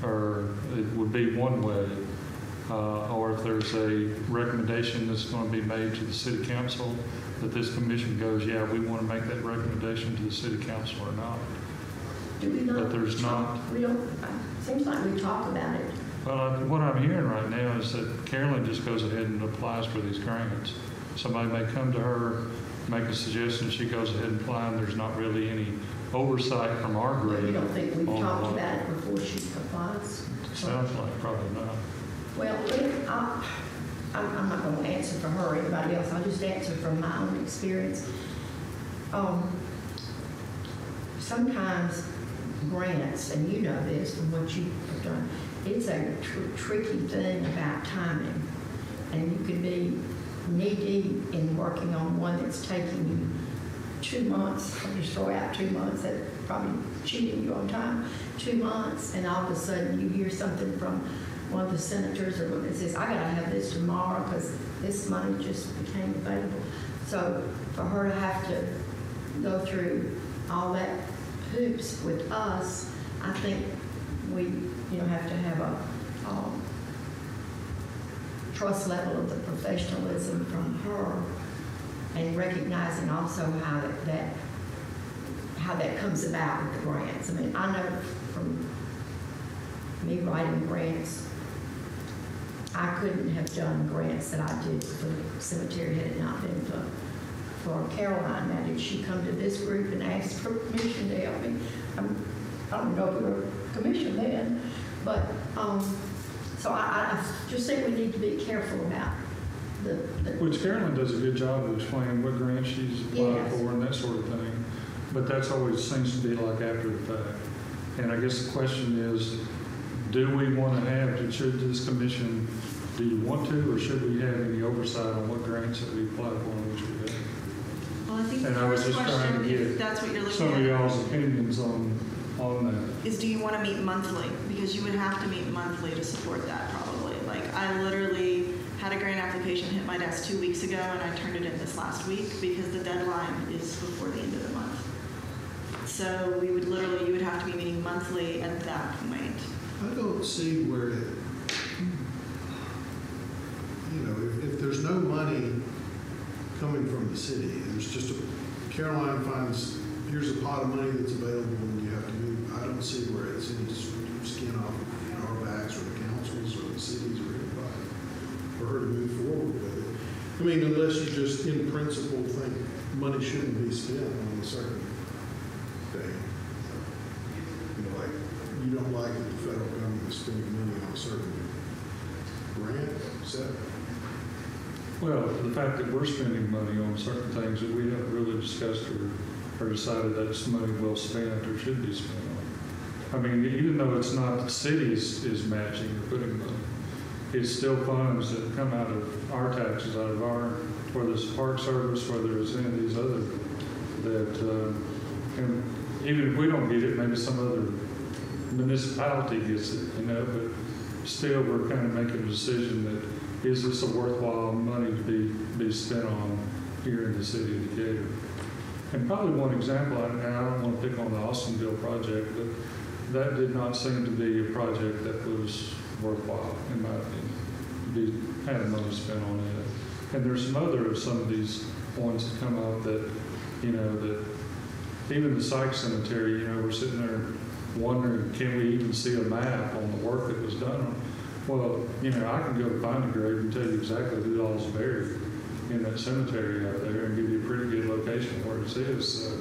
or it would be one way. Or if there's a recommendation that's going to be made to the city council, that this commission goes, yeah, we want to make that recommendation to the city council or not. Do we not? But there's not. We don't, seems like we talk about it. Well, what I'm hearing right now is that Carolyn just goes ahead and applies for these grants. somebody may come to her, make a suggestion, she goes ahead and apply, and there's not really any oversight from our grade. You don't think we've on talked what- about it before she applies? Sounds like probably not. Well, I'm not going to answer for her or anybody else. I'll just answer from my own experience. Sometimes grants, and you know this from what you have done, it's a tricky thing about timing. And you could be knee-deep in working on one that's taking you 2 months. I'll just throw out 2 months. That's probably cheating you on time. 2 months, and all of a sudden you hear something from one of the senators or what that says, I got to have this tomorrow because this money just became available. So for her to have to go through all that hoops with us, I think we have to have a trust level of the professionalism from her, and recognizing also how that comes about with the grants. I mean, I know from me writing grants, I couldn't have done grants that I did for the cemetery had it not been for Caroline. Now, did she come to this group and ask for permission to help me? I don't know if we were commissioned then, but so I just think we need to be careful about the Which Carolyn does a good job of explaining what grant she's applied Yes. for and that sort of thing. But that's always seems to be like after the fact. And I guess the question is, do we want to have, should this commission, do you want to, or should we have any oversight on what grants that we apply for and which we have? Well, I think the And I was first just trying to question, get if that's what you're some of looking at, y'all's opinions on that. is do you want to meet monthly? Because you would have to meet monthly to support that probably. Like I literally had a grant application hit my desk 2 weeks ago and I turned it in this last week because the deadline is before the end of the month. So you would have to be meeting monthly at that point. I don't see where, if there's no money coming from the city, there's just Caroline finds, here's a pot of money that's available and you have to move. I don't see where it's any skin off our backs or the councils or the cities or anybody for her to move forward with it. I mean, unless you just in principle think money shouldn't be spent on a certain day. Like you don't like that the federal government is spending money on a certain grant, set. Well, the fact that we're spending money on certain things that we haven't really discussed or decided that's money well spent or should be spent on. I mean, even though it's not the city is matching or putting money, it's still funds that come out of our taxes, out of our, whether it's Park Service, whether it's any of these other, and even if we don't get it, maybe some other municipality gets it, but still we're kind of making a decision that is this a worthwhile money to be spent on here in the city of Decatur. And probably one example, and I don't want to pick on the Austinville project, but that did not seem to be a project that was worthwhile, in my opinion, had money spent on it. And there's some of these points that come up that, that even the Sykes Cemetery, we're sitting there wondering, can we even see a map on the work that was done on? Well, I can go to find a grave and tell you exactly who all's buried in that cemetery out there and give you a pretty good location where it is.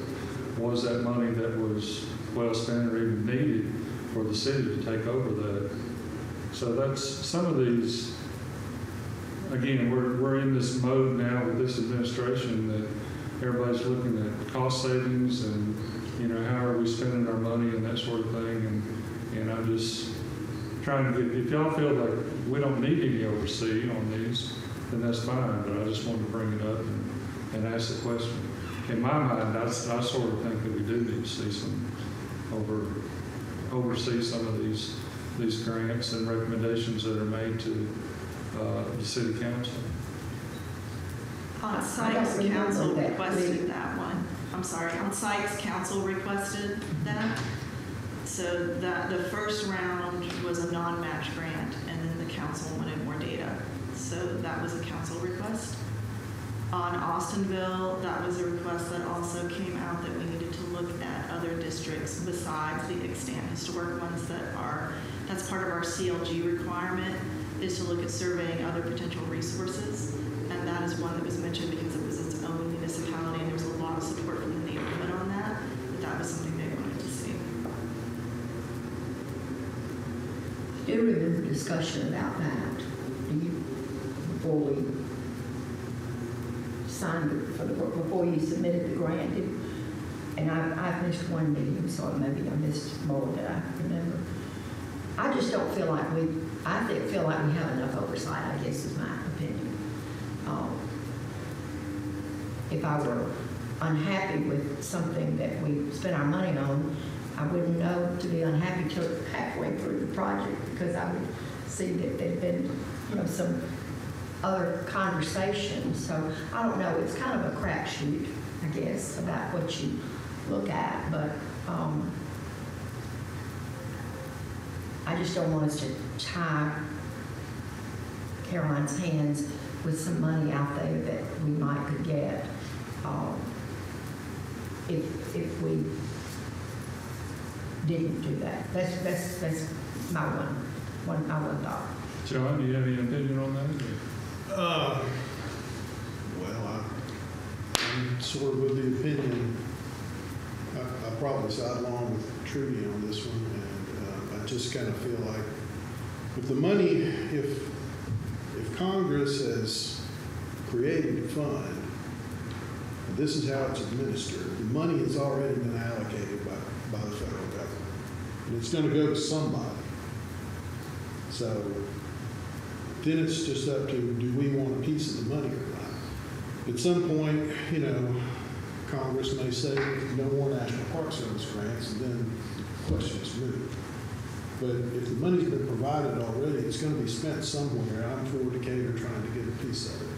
Was that money that was well spent or even needed for the city to take over that? So that's some of these. Again, we're in this mode now with this administration that everybody's looking at cost savings and how are we spending our money and that sort of thing. And I'm just trying to get, if y'all feel like we don't need any oversight on these, then that's fine, but I just wanted to bring it up and ask the question. In my mind, I sort of think that we do need to see some oversee some of these grants and recommendations that are made to the city council. On I Sykes don't remember Council that, requested please. that one. I'm sorry, on Sykes Council requested that. So that the first round was a non-match grant, and then the council wanted more data. So that was a council request. On Austinville, that was a request that also came out that we needed to look at other districts besides the extant historic ones that's part of our CLG requirement, is to look at surveying other potential resources. and that is one that was mentioned because it was its own municipality, and there was a lot of support from the neighborhood on that, but that was something they wanted to see. Do you remember discussion about that? Do you, before we signed it for the, before you submitted the grant? And I missed one meeting, so maybe I missed more than I remember. I just don't feel like feel like we have enough oversight, I guess is my opinion. If I were unhappy with something that we spent our money on, I wouldn't know to be unhappy till halfway through the project, because I would see that there'd been, some other conversations. So I don't know, it's kind of a crapshoot, I guess, about what you look at, but I just don't want us to tie Caroline's hands with some money out there that we might could get if we didn't do that. That's my one thought. John, do you have any opinion on that? Well, I'm sort of with the opinion. I probably side along with Trudy on this one, and I just kind of feel like if the money, if Congress has created a fund, and this is how it's administered, the money has already been allocated by the federal government, and it's going to go to somebody. So then it's just up to, do we want a piece of the money or not? At some point, Congress may say no more National Park Service grants, and then the question is moot. But if the money's been provided already, it's going to be spent somewhere. I'm for Decatur trying to get a piece of it.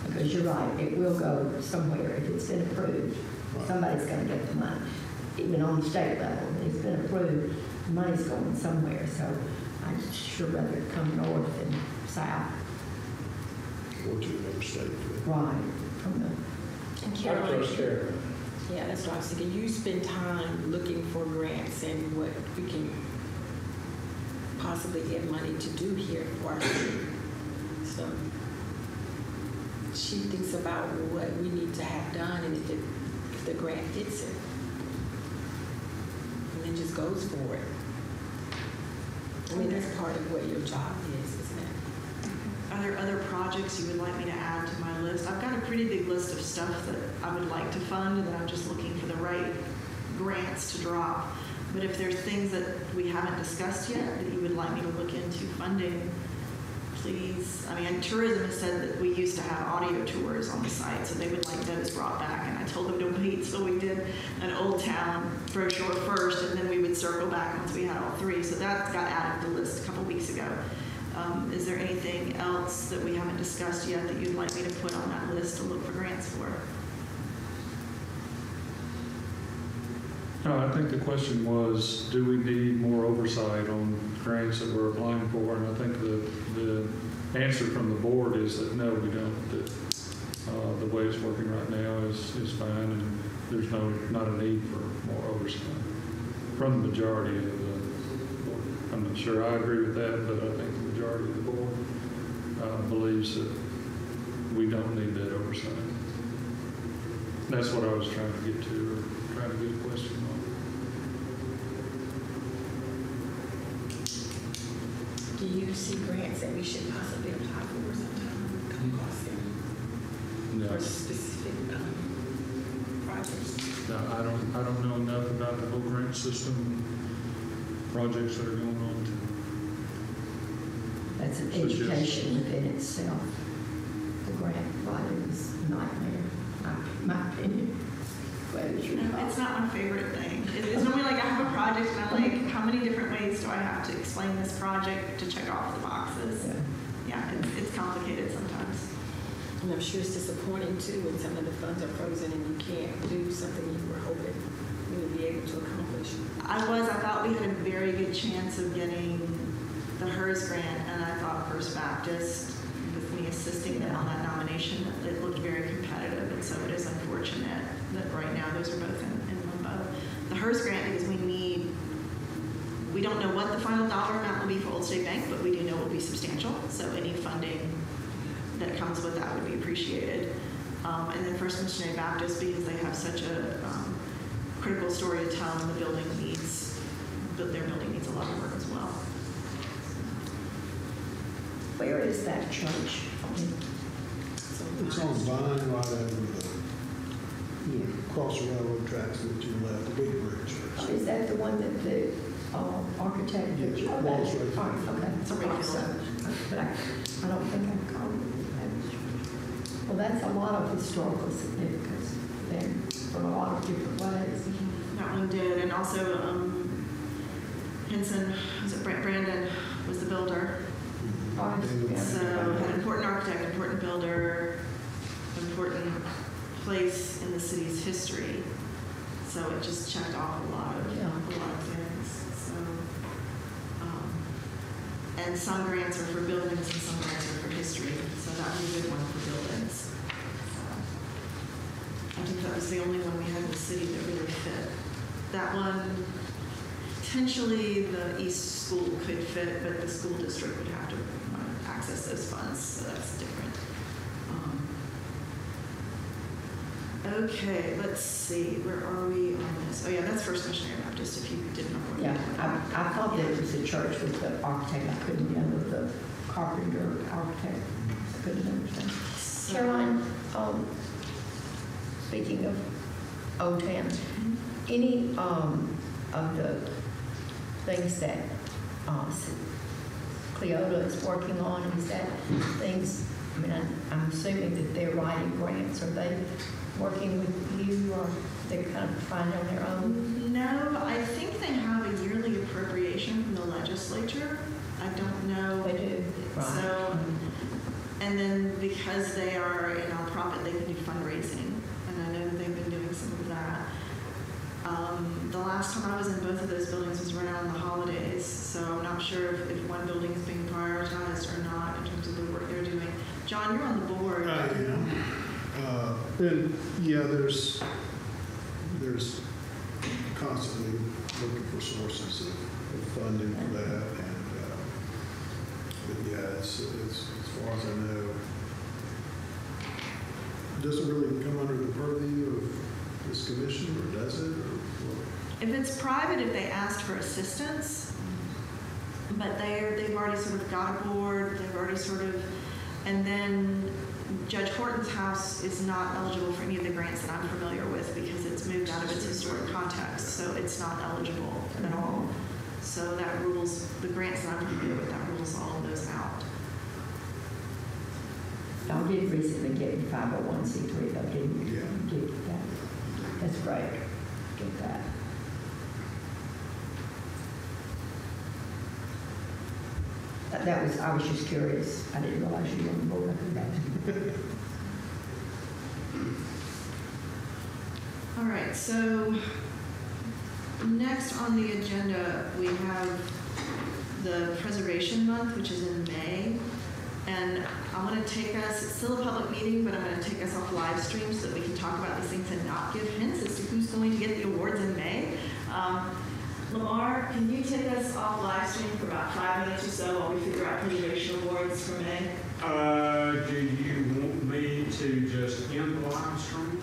Because you're right, it will go somewhere. If it's been approved, Right. somebody's going to get the money. Even on the state level, it's been approved, the money's going somewhere. So I'd sure rather it come north than south. Or to another state. Right. From the, And I Caroline, trust Carolyn. yeah, that's what I was thinking. You spend time looking for grants and what we can possibly get money to do here for our city. So she thinks about what we need to have done and if the grant fits it. And then just goes for it. I mean, that's part of what your job is, isn't it? Are there other projects you would like me to add to my list? I've got a pretty big list of stuff that I would like to fund, that I'm just looking for the right grants to drop. But if there's things that we haven't discussed yet that you would like me to look into funding, please. I mean, tourism has said that we used to have audio tours on the site, so they would like those brought back. And I told them to wait till we did an Old Town brochure first, and then we would circle back once we had all three. So that got added to the list a couple weeks ago. Is there anything else that we haven't discussed yet that you'd like me to put on that list to look for grants for? No, I think the question was, do we need more oversight on grants that we're applying for? And I think the answer from the board is that no, we don't. That the way it's working right now is fine, and there's not a need for more oversight from the majority of the board. I'm not sure I agree with that, but I think the majority of the board believes that we don't need that oversight. That's what I was trying to get to, or trying to get a question on. Do you see grants that we should possibly apply for sometime? Come across them No, for specific projects? no, I don't know enough about the whole grant system, projects that are going on. that's an So just- education within itself. The grant writing is a nightmare, my opinion. Glad it's your job. It's not my favorite thing. It's normally like I have a project and I'm like, how many different ways do I have to explain this project to check off the boxes? Yeah. Yeah, it's complicated sometimes. And I'm sure it's disappointing too when some of the funds are frozen and you can't do something you were hoping you would be able to accomplish. I thought we had a very good chance of getting the HERS grant, and I thought First Baptist, with me assisting them on that nomination, it looked very competitive, and so it is unfortunate that right now those are both in limbo. The HERS grant, because we don't know what the final dollar amount will be for Old State Bank, but we do know it will be substantial, so any funding that comes with that would be appreciated. And then First Missionary Baptist, because they have such a critical story to tell, and their building needs a lot of work as well. Where is that church? So, It's on Vine, right over the, Yeah. across the railroad tracks to your left, the big brick church. Is that the one that the architect? Yes, Oh, Walls that's- Rayfield. all right, okay. It's a Rayfield. But I don't think I called it that. Well, that's a lot of historical significance there from a lot of different ways. that one did, and also Henson, Brandon was the builder. Oh, yeah. So had important architect, important builder, important place in the city's history. So it just checked off a lot of things. So, and some grants are for buildings and some grants are for history. So that was a good one for buildings. I think that was the only one we had in the city that really fit. That one, potentially the East School could fit, but the school district would have to access those funds, so that's different. Okay, let's see, where are we on this? Oh yeah, that's First Missionary Baptist, if you didn't know what. Yeah, I thought that it was the church with the architect. I couldn't remember the carpenter architect. I couldn't understand. Caroline, speaking of Old Town, any of the things that Cleota is working on, is that things, I mean, I'm assuming that they're writing grants. Are they working with you, or they're kind of finding on their own? No, I think they have a yearly appropriation from the legislature. I don't know. They do, right. So, and then because they are a nonprofit, they can do fundraising, and I know that they've been doing some of that. The last time I was in both of those buildings was right around the holidays, so I'm not sure if one building is being prioritized or not in terms of the work they're doing. John, you're on the board. And yeah, there's constantly looking for sources of funding for that, and but yeah, it's as far as I know, it doesn't really come under the purview of this commission, or does it? Or what? If it's private, if they asked for assistance, but they've already sort of got a board, they've already sort of, and then Judge Horton's house is not eligible for any of the grants that I'm familiar with because it's moved out of its historic context, so it's not eligible at all. So that rules, the grants that I'm familiar with, that rules all of those out. I did recently get 501c3, I didn't Yeah. get that. That's great. Get that. I was just curious. I didn't realize you were on the board. All right, so next on the agenda, we have the Preservation Month, which is in May. And I'm going to take us, it's still a public meeting, but I'm going to take us off live stream so that we can talk about these things and not give hints as to who's going to get the awards in May. Lamar, can you take us off live stream for about 5 minutes or so while we figure out preservation awards for May? Do you want me to just end the live stream?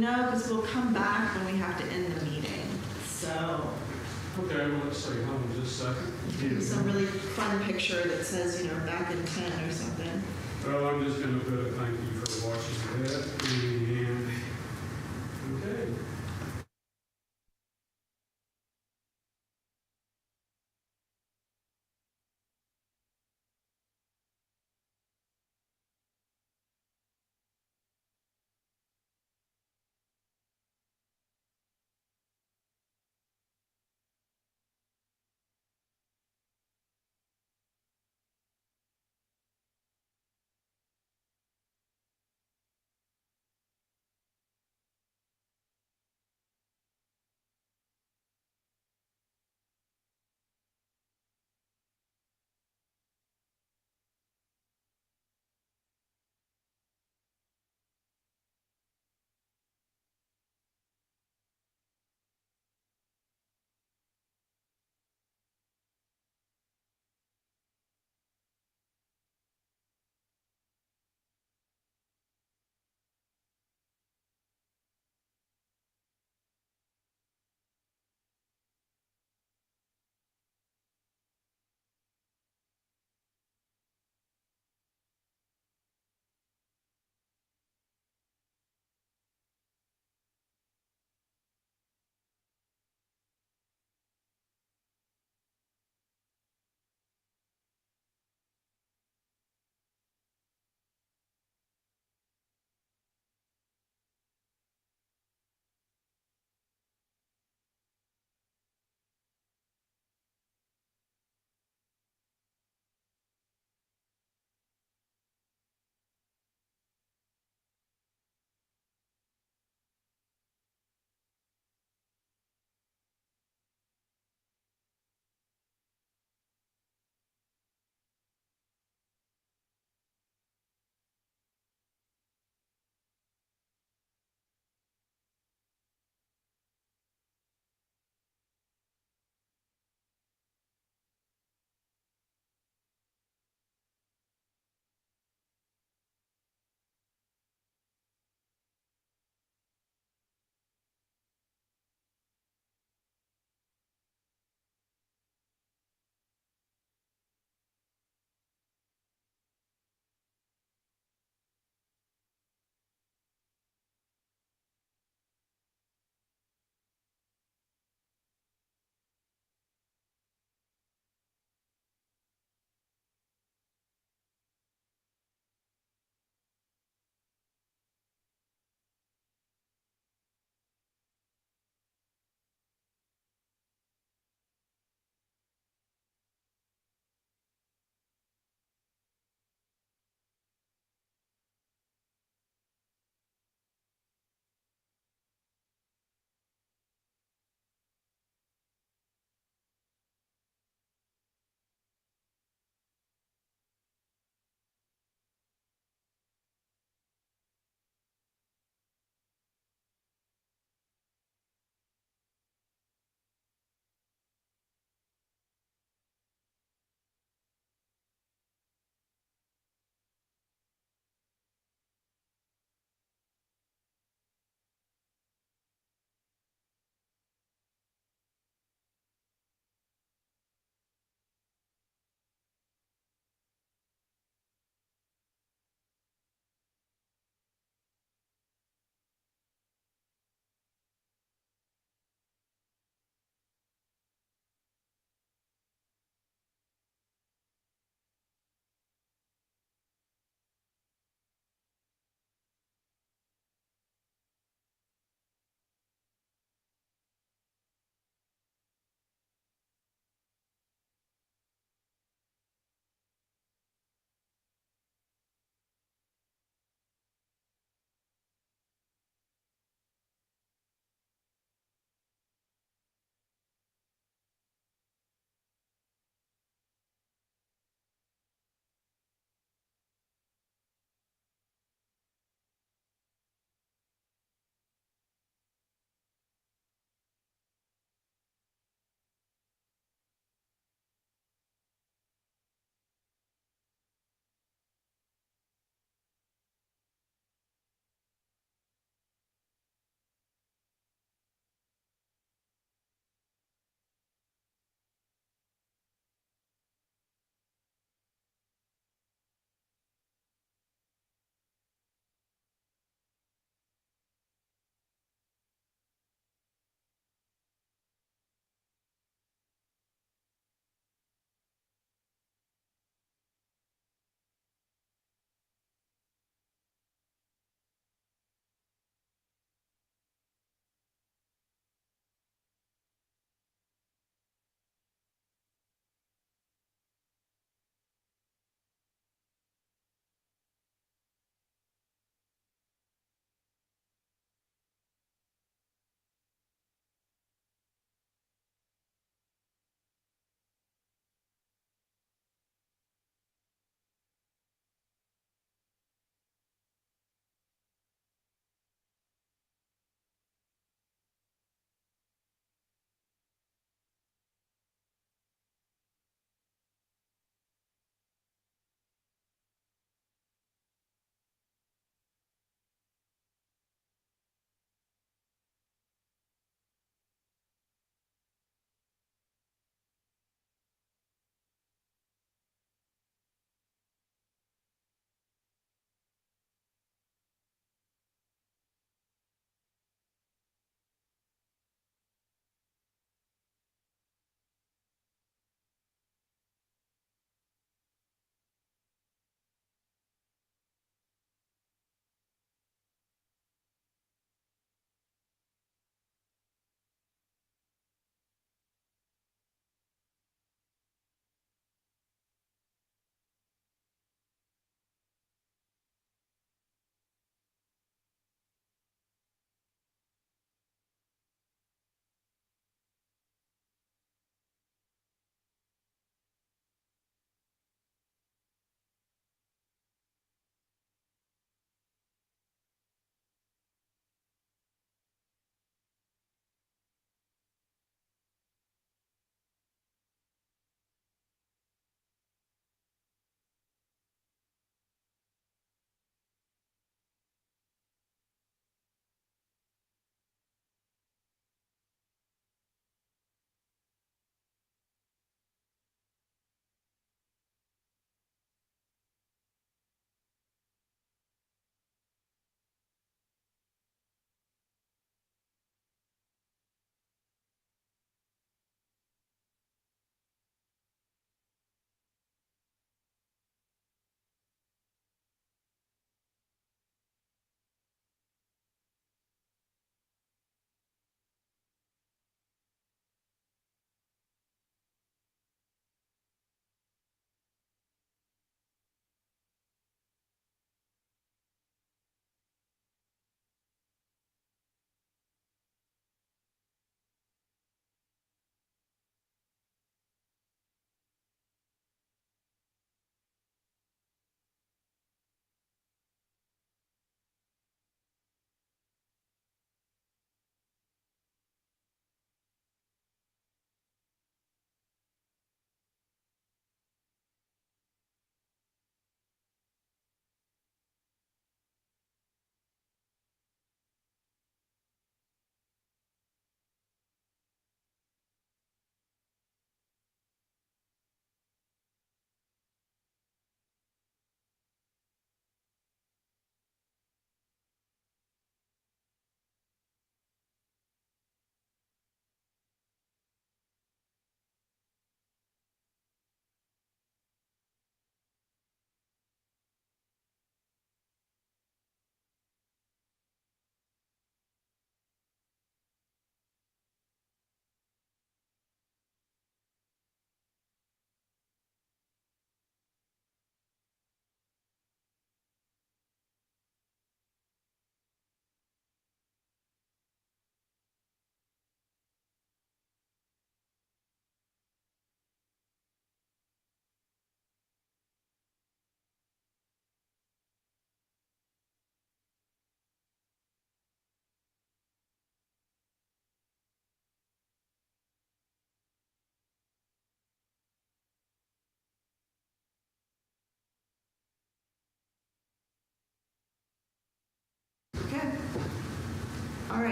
No, because we'll come back when we have to end the meeting. So Okay, well, let's see, hold on just a second. some really fun picture that says, back in 10 or something. Well, I'm just going to put a thank you for watching that. And, okay.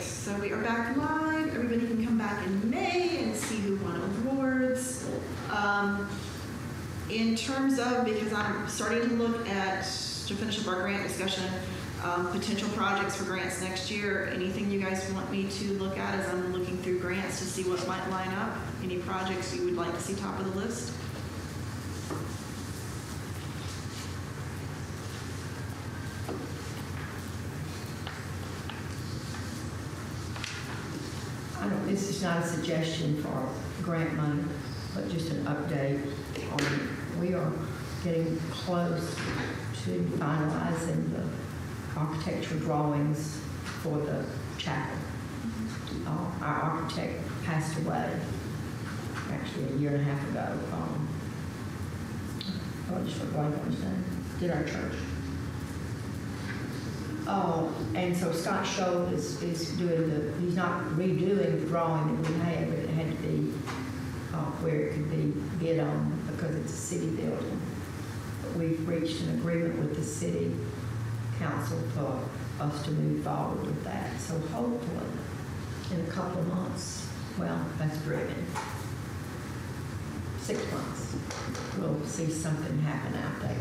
so we are back live. Everybody can come back in May and see who won awards. In terms of, because I'm starting to look at, to finish up our grant discussion, potential projects for grants next year. Anything you guys want me to look at as I'm looking through grants to see what might line up? Any projects you would like to see top of the list? This is not a suggestion for grant money, but just an update on, we are getting close to finalizing the architectural drawings for the chapel. Our architect passed away, actually a year and a half ago. I just forgot what his name. Did our church. And so Scott Scholl is doing he's not redoing the drawing that we had, but it had to be where it could be bid on because it's a city building. But we've reached an agreement with the city council for us to move forward with that. So hopefully in a couple of months, well, that's driven, 6 months, we'll see something happen out there.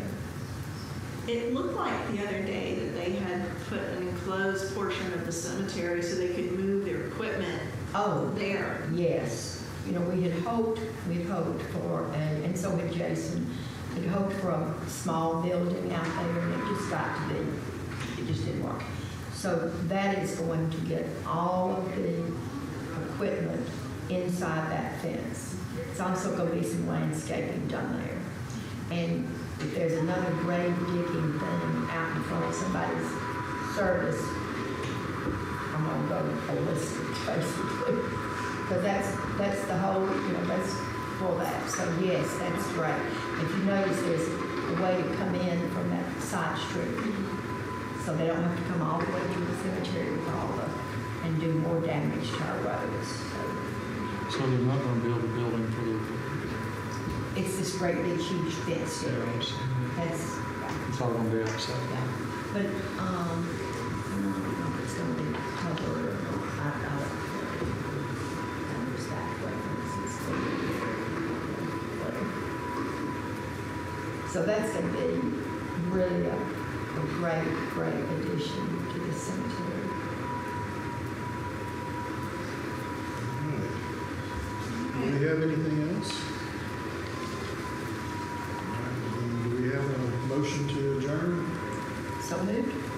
It looked like the other day that they had put an enclosed portion of the cemetery so they could move their equipment there. Yes. You know, we had hoped for, and so had Jason, we'd hoped for a small building out there, and it just didn't work. So that is going to get all of the equipment inside that fence. It's also going to be some landscaping done there. And if there's another grave digging thing out in front of somebody's service, I'm gonna go holistic, basically. But that's the whole, that's for that. So yes, that's great. If you notice, there's a way to come in from that side street. So they don't have to come all the way to the cemetery with and do more damage to our roads. So they're not going to build a building for the. It's this great big huge fence area. That's, It's all going to be outside. yeah. But, I don't know if it's gonna be covered or not. I don't understand references. So that's gonna be really a great addition to the cemetery. All right. Do we have anything else? All right, then do we have a motion to adjourn? So moved?